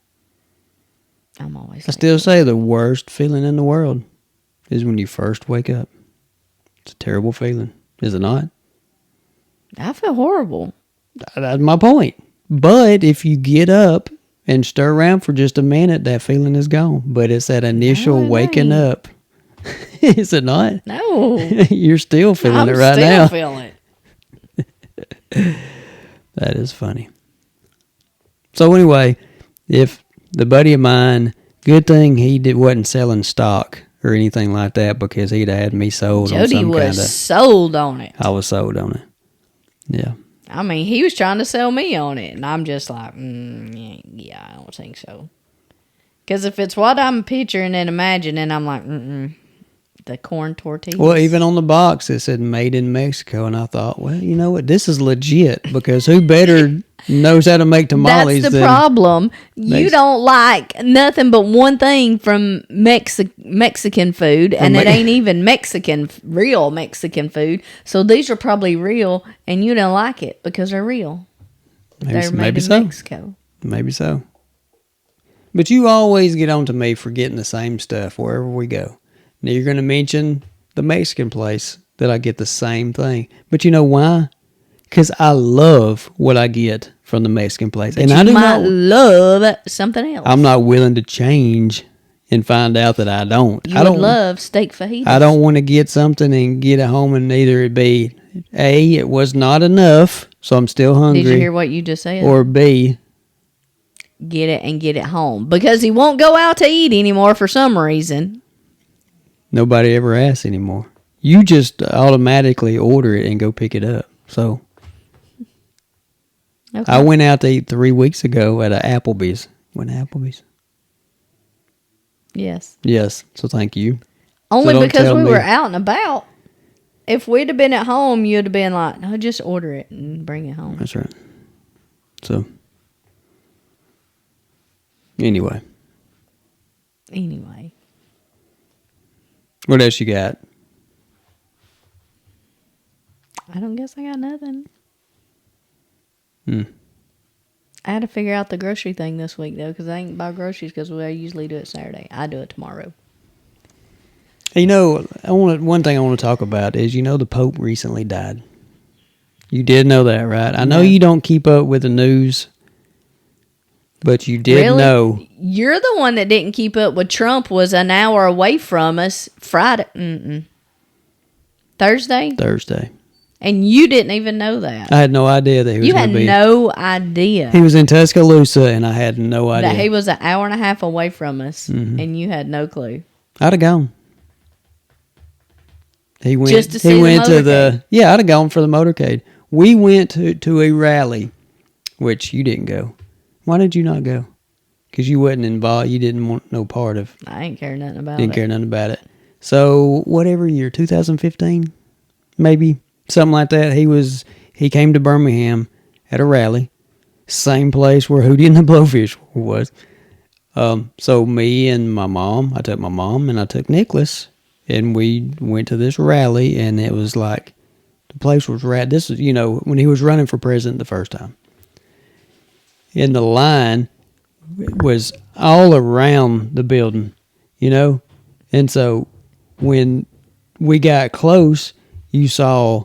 I'm always I still say the worst feeling in the world is when you first wake up. It's a terrible feeling, is it not? I feel horrible. That's my point. But if you get up and stir around for just a minute, that feeling is gone. But it's that initial No, it waking ain't. up. Is it not? No. You're still feeling I'm it right still now. feeling it. That is funny. So anyway, if the buddy of mine, good thing he wasn't selling stock or anything like that because he'd have had me sold on Jody some kind was of. sold on it. I was sold on it. Yeah. I mean, he was trying to sell me on it, and I'm just like, yeah, I don't think so. Because if it's what I'm picturing and imagining, I'm like, the corn tortillas. Well, even on the box it said "Made in Mexico," and I thought, well, you know what, this is legit because who better knows how to make tamales That's the than problem. You don't like nothing but one thing from Mexican food, and it ain't even real Mexican food. So these are probably real, and you don't like it because they're real. They're made maybe in so. Mexico. Maybe so. But you always get on to me for getting the same stuff wherever we go. Now you're going to mention the Mexican place that I get the same thing. But you know why? Because I love what I get from the Mexican place. But and you I do might not love something else. I'm not willing to change and find out that I don't. You would love steak fajitas. I don't want to get something and get it home and either it be A, it was not enough, so I'm still hungry. Did you hear what you just said? Or B, get it and get it home. Because he won't go out to eat anymore for some reason. nobody ever asks anymore. You just automatically order it and go pick it up. So Okay. I went out to eat 3 weeks ago at a Applebee's. Went to Applebee's? Yes. Yes. So thank you. Only So don't because tell we me. were out and about. If we'd have been at home, you'd have been like, no, just order it and bring it home. That's right. So anyway, Anyway. what else you got? I don't guess I got nothing. Hmm. I had to figure out the grocery thing this week, though, because I ain't buy groceries because we usually do it Saturday. I do it tomorrow. Hey, one thing I want to talk about is, the Pope recently died. You did know that, right? I know No. you don't keep up with the news, but you did Really? know. You're the one that didn't keep up with Trump was an hour away from us Friday. Thursday. And you didn't even know that. I had no idea that he was You going had to be. no idea He was in Tuscaloosa, and I had no idea. that he was an hour and a half away from us, Mm-hmm. and you had no clue. I'd have gone. He went. Just to see he the went to motorcade. Yeah, I'd have gone for the motorcade. We went to a rally, which you didn't go. Why did you not go? Because you wasn't involved. You didn't want no part of. I ain't care nothing about Didn't it. care nothing about it. So whatever year, 2015, maybe something like that. He came to Birmingham at a rally, same place where Hootie and the Blowfish was. So me and my mom, I took my mom and I took Nicholas, and we went to this rally, and it was like the place was rad. This is when he was running for president the first time. And the line was all around the building, and so when we got close, you saw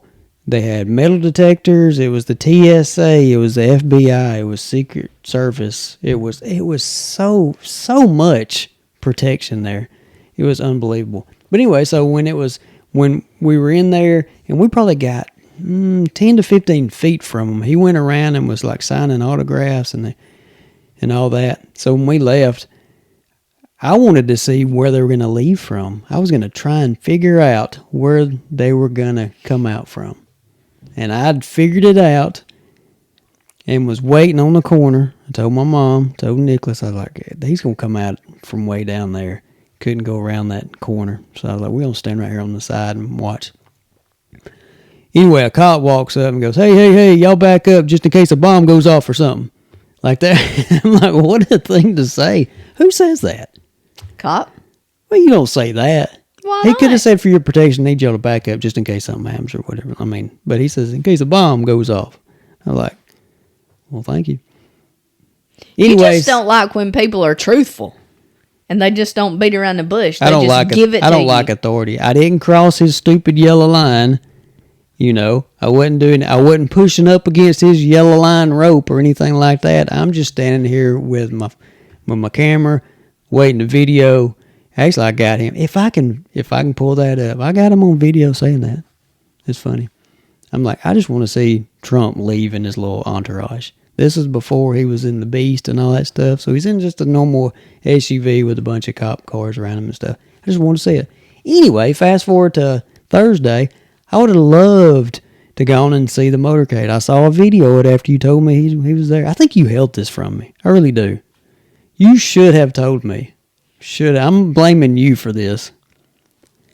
they had metal detectors. It was the TSA. It was the FBI. It was Secret Service. It was so much protection there. It was unbelievable. But anyway, so when we were in there, and we probably got 10 to 15 feet from him, he went around and was like signing autographs and all that. So when we left, I wanted to see where they were going to leave from. I was going to try and figure out where they were going to come out from. And I'd figured it out and was waiting on the corner. I told my mom, told Nicholas, I was like, he's going to come out from way down there. Couldn't go around that corner. So I was like, we're going to stand right here on the side and watch. Anyway, a cop walks up and goes, hey, y'all back up just in case a bomb goes off or something. Like that. I'm like, what a thing to say. Who says that? Cop? Well, you don't say that. Why He not? could have said for your protection, need y'all to back up just in case something happens or whatever. I mean, but he says in case a bomb goes off. I'm like, well, thank you. You Anyways, just don't like when people are truthful. And they just don't beat around the bush. They I don't just like give it I to don't you. like authority. I didn't cross his stupid yellow line. I wasn't pushing up against his yellow line rope or anything like that. I'm just standing here with my camera, waiting to video. Actually, I got him. If I can pull that up, I got him on video saying that. It's funny. I'm like, I just want to see Trump leave in his little entourage. This is before he was in the Beast and all that stuff. So he's in just a normal SUV with a bunch of cop cars around him and stuff. I just want to see it. Anyway, fast forward to Thursday. I would have loved to go on and see the motorcade. I saw a video of it after you told me he was there. I think you held this from me. I really do. You should have told me. I'm blaming you for this.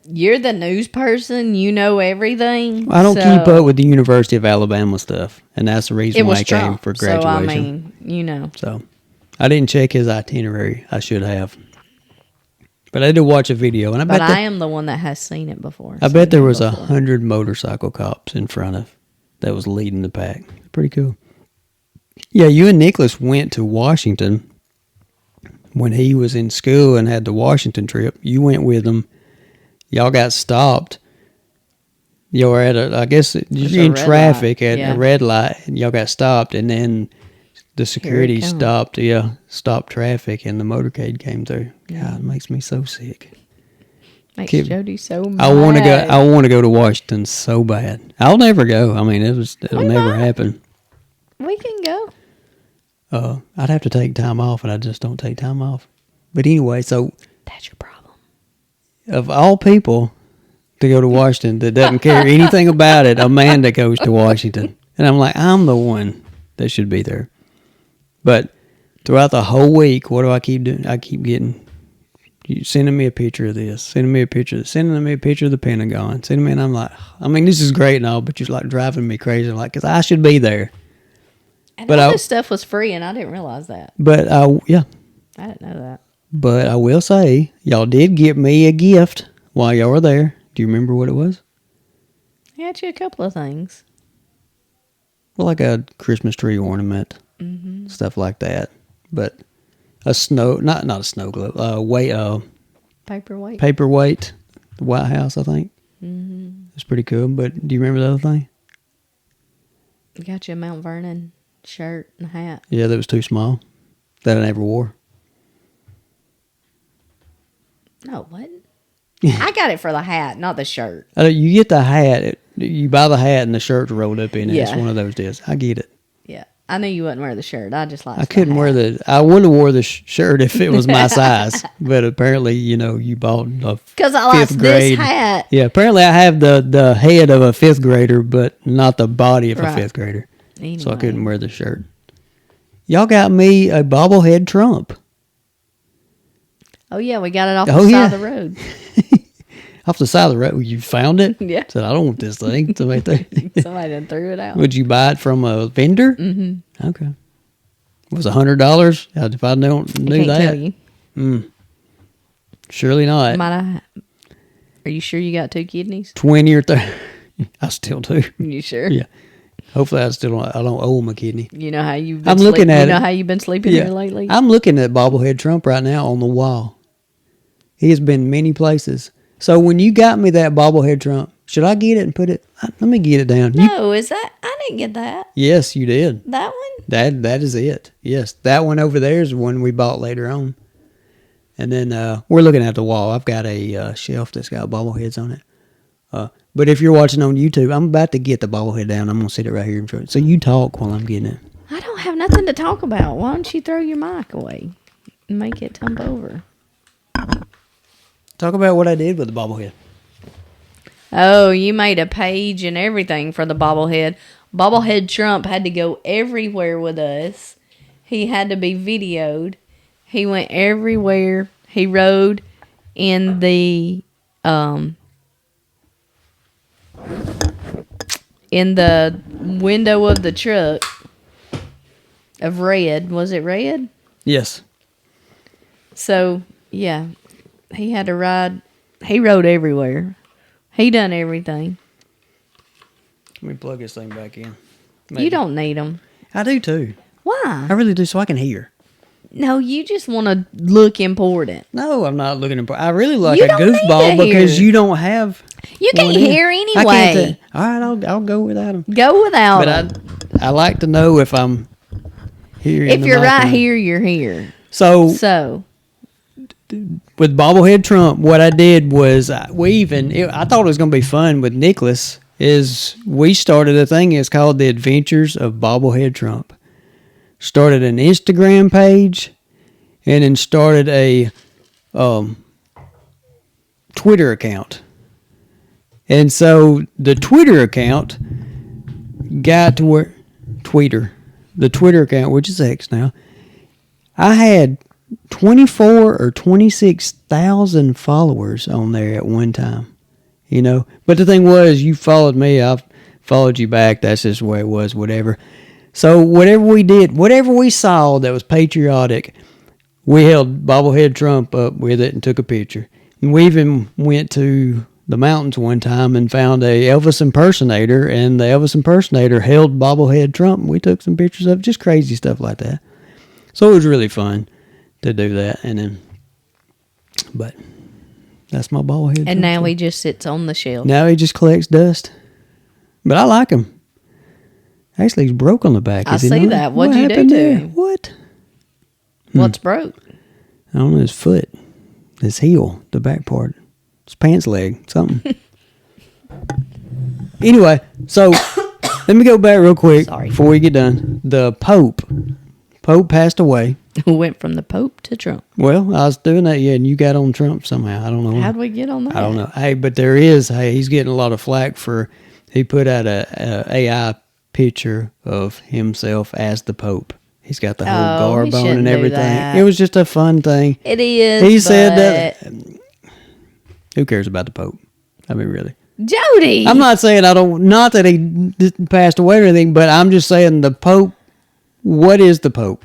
You're the news person. You know everything. I don't keep up with the University of Alabama stuff, and that's the reason It why was I came Trump. for So, graduation. So, I didn't check his itinerary. I should have. But I did watch a video, and I am the one that has seen it before. I bet there was 100 motorcycle cops in front of that was leading the pack. Pretty cool. Yeah, you and Nicholas went to Washington when he was in school and had the Washington trip. You went with him. Y'all got stopped. Y'all were at you're in traffic at a red light, and y'all got stopped, and then the security comes. stopped traffic, and the motorcade came through. God, it makes me so sick. Makes Kid- Jody so mad. I want to go to Washington so bad. I'll never go. I mean, it'll never happen. We can go. I'd have to take time off, and I just don't take time off. But anyway, so That's your problem. of all people to go to Washington that doesn't care anything about it, Amanda goes to Washington. And I'm like, I'm the one that should be there. But throughout the whole week, what do I keep doing? I keep getting you sending me a picture of this, sending me a picture of the Pentagon, sending me, and I'm like, I mean, this is great and all, but you're like driving me crazy, like, because I should be there. And But all this stuff was free, and I didn't realize that. But yeah. I didn't know that. But I will say, y'all did get me a gift while y'all were there. Do you remember what it was? I got you a couple of things. Well, like a Christmas tree ornament, stuff like that. But a not a snow globe, paperweight, the White House, I think. Mm-hmm. It's pretty cool. But do you remember the other thing? I got you a Mount Vernon shirt and hat. Yeah, that was too small. That I never wore. No, what? I got it for the hat, not the shirt. You get the hat. You buy the hat and the shirt's rolled up in it. Yeah. It's one of those deals. I get it. Yeah. I knew you wouldn't wear the shirt. I just like. I couldn't wear I would have wore the shirt if it was my size. But apparently, you bought a because I like this hat. Yeah, apparently I have the head of a fifth grader, but not the body of a fifth grader. Anyway. So I couldn't wear the shirt. Y'all got me a bobblehead Trump. Oh, yeah, we got it off the side of the road. Off the side of the road? You found it? Yeah. Said, I don't want this thing. Somebody Done threw it out. Would you buy it from a vendor? Mm-hmm. Okay. It was $100? If I knew that. Tell you. Surely not. Are you sure you got 2 kidneys? 20 or 30. I still do. You sure? Yeah. Hopefully I don't owe him a kidney. You know how you've been I'm looking at it. You know how you've been sleeping here lately? I'm looking at Bobblehead Trump right now on the wall. He has been many places. So when you got me that Bobblehead Trump, should I get it and put it? Let me get it down. No, is that? I didn't get that. Yes, you did. That one? That is it. Yes, that one over there is the one we bought later on. And then we're looking at the wall. I've got a shelf that's got bobbleheads on it. But if you're watching on YouTube, I'm about to get the bobblehead down. I'm going to sit it right here in front. So you talk while I'm getting it. I don't have nothing to talk about. Why don't you throw your mic away and make it tumble over? Talk about what I did with the bobblehead. Oh, you made a page and everything for the bobblehead. Bobblehead Trump had to go everywhere with us. He had to be videoed. He went everywhere. He rode in the window of the truck of red. Was it red? Yes. So, yeah. He had to ride. He rode everywhere. He done everything. Let me plug this thing back in. Maybe. You don't need them. I do too. Why? I really do, so I can hear. No, you just want to look important. No, I'm not looking important. I really like You a don't need goofball to because hear. you don't have. You can't one in. hear I anyway. can't all right, I'll go without them. Go without But them. I like to know if I'm here. If you're right here, you're here. So with Bobblehead Trump, what I did was I thought it was going to be fun with Nicholas. Is we started a thing. It's called the Adventures of Bobblehead Trump. Started an Instagram page, and then started a Twitter account. And so the Twitter account got to where the Twitter account, which is X now, I had 24 or 26,000 followers on there at one time. But the thing was, you followed me, I followed you back. That's just the way it was, whatever. So whatever we did, whatever we saw that was patriotic, we held Bobblehead Trump up with it and took a picture. And we even went to the mountains one time and found a Elvis impersonator, and the Elvis impersonator held Bobblehead Trump, and we took some pictures of just crazy stuff like that. So it was really fun to do that. But that's my bobblehead. And now he just sits on the shelf. Now he just collects dust. But I like him. Actually, he's broke on the back. I Is he see not? that. What'd What you do happened to there? him? What? What's broke? I don't know, his foot, his heel, the back part, his pants leg, something. Anyway, so let me go back real quick Sorry. before we get done. The Pope passed away. Went from the Pope to Trump. Well, I was doing that, yeah, and you got on Trump somehow. I don't know. How'd we get on that? I don't know. Hey, but he's getting a lot of flack for, he put out a AI picture of himself as the Pope. He's got the whole garb on and everything. It was just a fun thing. It is. He said that. Who cares about the Pope? I mean, really. Jody. I'm not saying not that he passed away or anything, but I'm just saying the Pope. What is the Pope?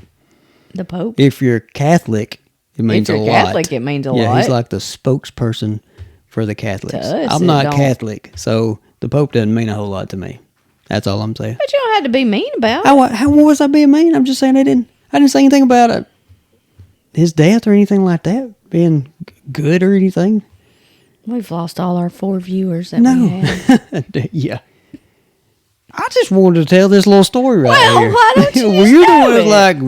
The Pope. If you're Catholic, it means a lot. If you're Catholic, it means a lot. Yeah, he's like the spokesperson for the Catholics. To us, I'm it not don't. Catholic, so the Pope doesn't mean a whole lot to me. That's all I'm saying. But you don't have to be mean about it. How was I being mean? I'm just saying I didn't say anything about his death or anything like that being good or anything. We've lost all our 4 viewers that No. we had. Yeah. I just wanted to tell this little story right here. Well, why don't you Well, just you're the tell one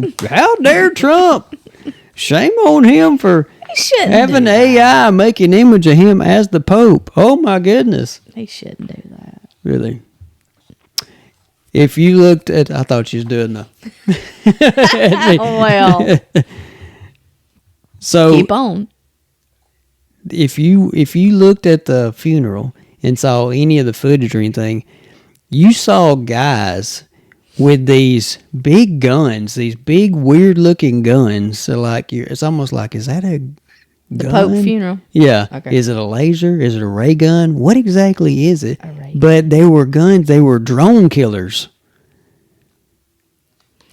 that's like, how dare Trump? Shame on him for He shouldn't having do that. AI make an image of him as the Pope. Oh, my goodness. He shouldn't do that. Really. If you looked at, I thought you was doing the. Well, So keep on. if you looked at the funeral and saw any of the footage or anything, you saw guys with these big guns, these big weird looking guns. So like it's almost like, is that a The gun? Pope funeral. Yeah. Okay. Is it a laser? Is it a ray gun? What exactly is it? A ray But they were guns. They were drone killers.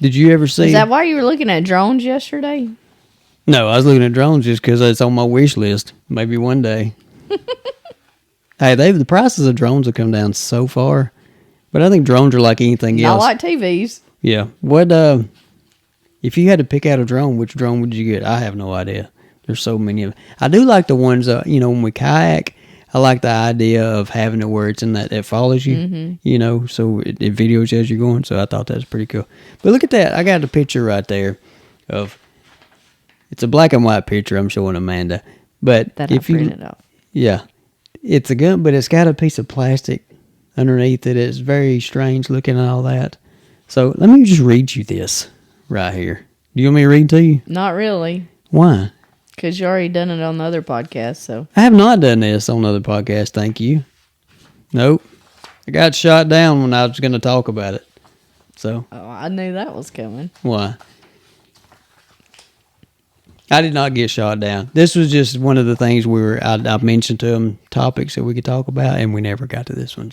Did you ever see? Is that why you were looking at drones yesterday? No, I was looking at drones just because it's on my wish list. Maybe one day. Hey, the prices of drones have come down so far, but I think drones are like anything Not else. like TVs. Yeah. What? If you had to pick out a drone, which drone would you get? I have no idea. There's so many of them. I do like the ones. When we kayak, I like the idea of having it where it's in that it follows you. Mm-hmm. So it videos you as you're going. So I thought that was pretty cool. But look at that. I got a picture right there of. It's a black and white picture I'm showing Amanda. But That if I printed off. Yeah. It's a gun, but it's got a piece of plastic underneath it. It's very strange looking and all that. So let me just read you this right here. Do you want me to read to you? Not really. Why? Because you already done it on the other podcast, so. I have not done this on another podcast, thank you. Nope. I got shot down when I was going to talk about it. So, Oh, I knew that was coming. why? I did not get shot down. This was just one of the things I mentioned to him, topics that we could talk about, and we never got to this one.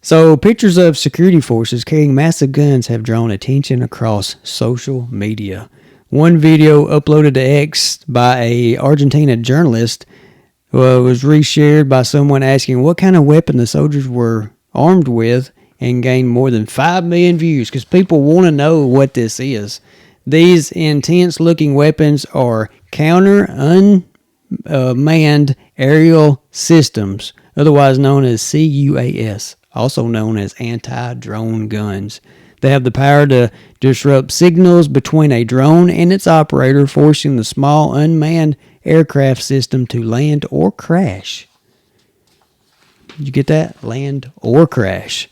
So pictures of security forces carrying massive guns have drawn attention across social media. One video uploaded to X by a Argentina journalist was reshared by someone asking what kind of weapon the soldiers were armed with and gained more than 5 million views because people want to know what this is. These intense-looking weapons are counter-unmanned aerial systems, otherwise known as CUAS, also known as anti-drone guns. They have the power to disrupt signals between a drone and its operator, forcing the small unmanned aircraft system to land or crash. Did you get that? Land or crash.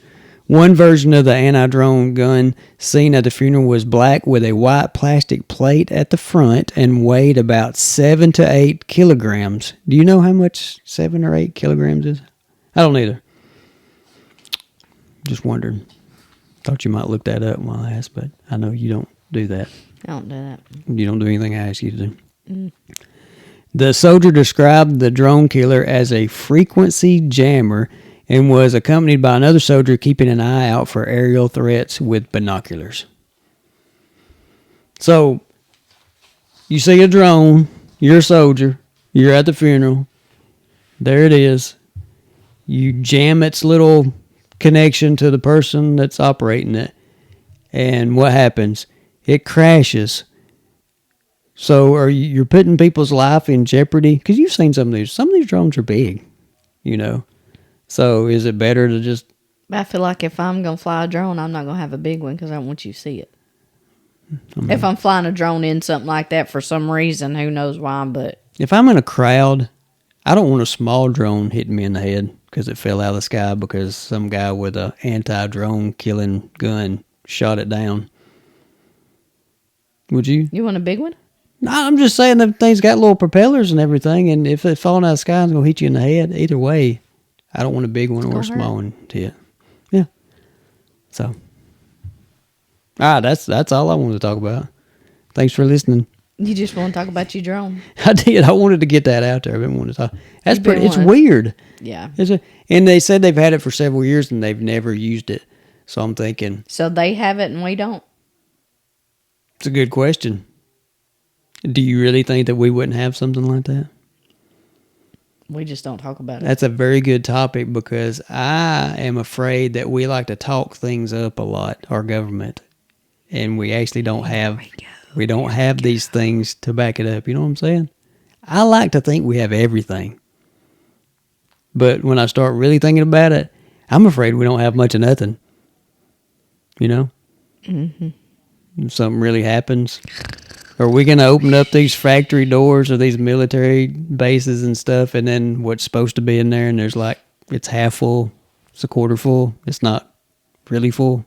One version of the anti-drone gun seen at the funeral was black with a white plastic plate at the front and weighed about 7 to 8 kilograms. Do you know how much 7 or 8 kilograms is? I don't either. Just wondered. Thought you might look that up while I asked, but I know you don't do that. I don't do that. You don't do anything I ask you to do. The soldier described the drone killer as a frequency jammer and was accompanied by another soldier keeping an eye out for aerial threats with binoculars. So, you see a drone, you're a soldier, you're at the funeral, there it is. You jam its little connection to the person that's operating it, and what happens? It crashes. So you're putting people's life in jeopardy? Because you've seen some of these drones are big, So is it better to just I feel like if I'm going to fly a drone, I'm not going to have a big one because I don't want you to see it. If I'm flying a drone in something like that for some reason, who knows why, but... If I'm in a crowd, I don't want a small drone hitting me in the head because it fell out of the sky because some guy with a anti-drone killing gun shot it down. Would you? You want a big one? No, I'm just saying that thing's got little propellers and everything, and if it's falling out of the sky, it's going to hit you in the head. Either way, I don't want a big one or a small one to hit. Yeah. So, all right, that's all I wanted to talk about. Thanks for listening. You just want to talk about your drone? I did. I wanted to get that out there. I've been wanting to talk. That's pretty. It's wanting... weird. Yeah. And they said they've had it for several years and they've never used it. So I'm thinking. So they have it and we don't? It's a good question. Do you really think that we wouldn't have something like that? We just don't talk about it. That's a very good topic because I am afraid that we like to talk things up a lot, our government. And we actually don't have... We don't have these things to back it up. You know what I'm saying? I like to think we have everything. But when I start really thinking about it, I'm afraid we don't have much of nothing. You know? Mm-hmm. If something really happens. Are we going to open up these factory doors or these military bases and stuff, and then what's supposed to be in there, and there's like, it's half full, it's a quarter full, it's not really full?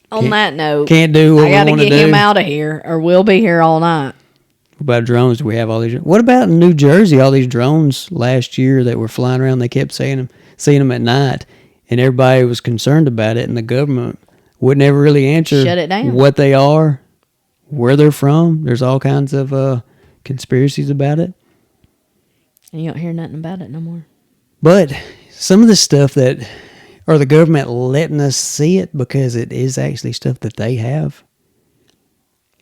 On that note, can't do what we want to do. I got to get him out of here, or we'll be here all night. What about drones? Do we have all these? What about in New Jersey? All these drones last year that were flying around. They kept seeing them at night, and everybody was concerned about it. And the government wouldn't ever really answer Shut it down. What they are, where they're from. There's all kinds of conspiracies about it. And you don't hear nothing about it no more. But some of the stuff that. Or the government letting us see it because it is actually stuff that they have.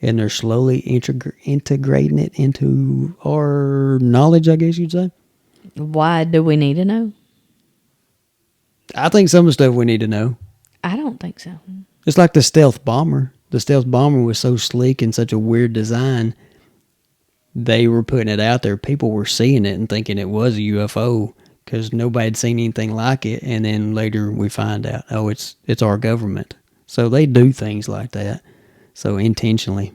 And they're slowly integrating it into our knowledge, I guess you'd say. Why do we need to know? I think some of the stuff we need to know. I don't think so. It's like the stealth bomber. The stealth bomber was so sleek and such a weird design. They were putting it out there. People were seeing it and thinking it was a UFO. Because nobody had seen anything like it, and then later we find out, oh, it's our government. So they do things like that, so intentionally.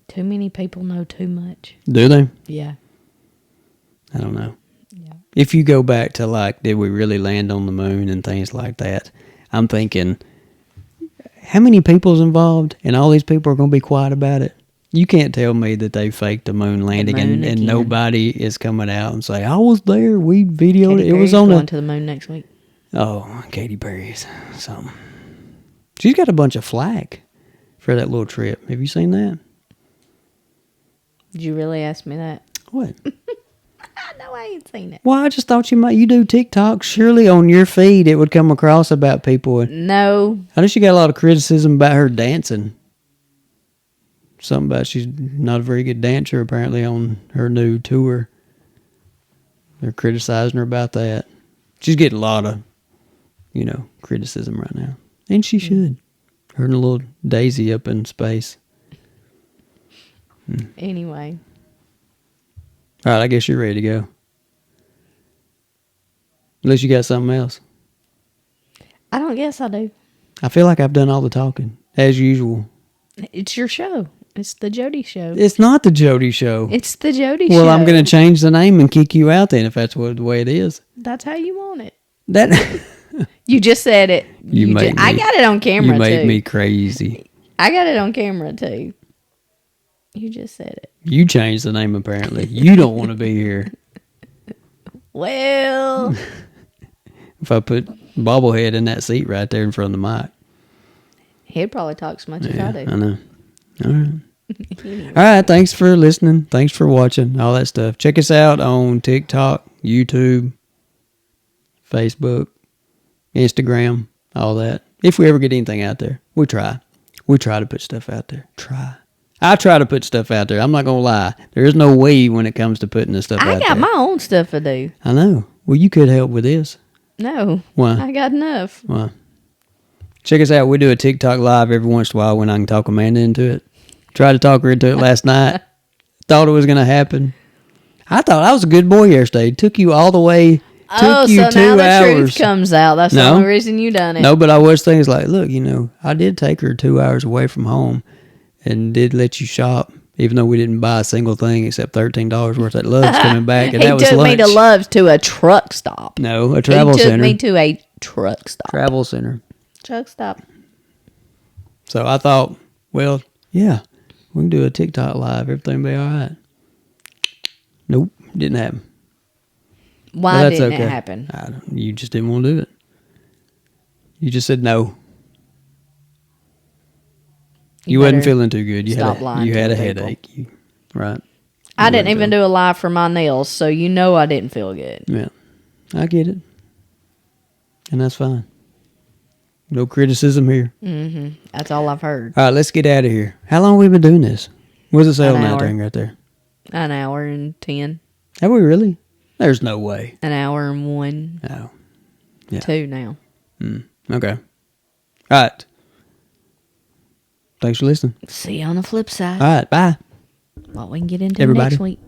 Too many people know too much. Do they? Yeah. I don't know. Yeah. If you go back to like, did we really land on the moon and things like that, I'm thinking, how many people's involved, and all these people are going to be quiet about it? You can't tell me that they faked the moon landing and nobody is coming out and say, I was there. We videoed it. It was on going to the moon next week. Oh, Katy Perry's something. She's got a bunch of flack for that little trip. Have you seen that? Did you really ask me that? What? No, I ain't seen it. Well, I just thought you do TikTok. Surely on your feed it would come across about people. No. I know she got a lot of criticism about her dancing. Something about she's not a very good dancer, apparently, on her new tour. They're criticizing her about that. She's getting a lot of, criticism right now. And she should. Her and a little daisy up in space. Anyway. All right, I guess you're ready to go. Unless you got something else. I don't guess I do. I feel like I've done all the talking, as usual. It's your show. It's the Jody Show. It's not the Jody Show. It's the Jody Show. Well, I'm going to change the name and kick you out then if that's the way it is. That's how you want it. That You just said it. I got it on camera, You made too. me crazy. I got it on camera, too. You just said it. You changed the name, apparently. You don't want to be here. Well. If I put Bobblehead in that seat right there in front of the mic. He'd probably talk as much as I do. I know. All right. All right. Thanks for listening. Thanks for watching. All that stuff. Check us out on TikTok, YouTube, Facebook, Instagram, all that. If we ever get anything out there, we try. We try to put stuff out there. I try to put stuff out there. I'm not going to lie. There is no we when it comes to putting this stuff out there. I got my own stuff to do. I know. Well, you could help with this. No. Why? I got enough. Why? Check us out. We do a TikTok live every once in a while when I can talk Amanda into it. Tried to talk her into it last night. Thought it was going to happen. I thought I was a good boy yesterday. Took you all the way Oh, Took you so 2 now the hours. truth comes out. That's the No. only reason you done it. No, but I was thinking, like, look, I did take her 2 hours away from home and did let you shop, even though we didn't buy a single thing except $13 worth at Love's coming back, and He that was took lunch. me to Love's to a truck stop. No, a travel He took center. me to a truck stop. Travel center. Truck stop. So I thought, well, yeah, we can do a TikTok live. Everything will be all right. Nope, didn't happen. Why But that's didn't okay. it happen? You just didn't want to do it. You just said no. You wasn't better feeling too good. You stop had lying you to had the a people. headache. Right. I didn't even do a live for my nails, so you know I didn't feel good. Yeah, I get it, and that's fine. No criticism here. That's all I've heard. All right, let's get out of here. How long have we been doing this? What's it say An on that hour. thing right there? An hour and 10. Have we really? There's no way. An hour and 1. Oh, yeah. 2 now. Okay. All right. Thanks for listening. See you on the flip side. All right, bye. What we can get into Everybody. next week.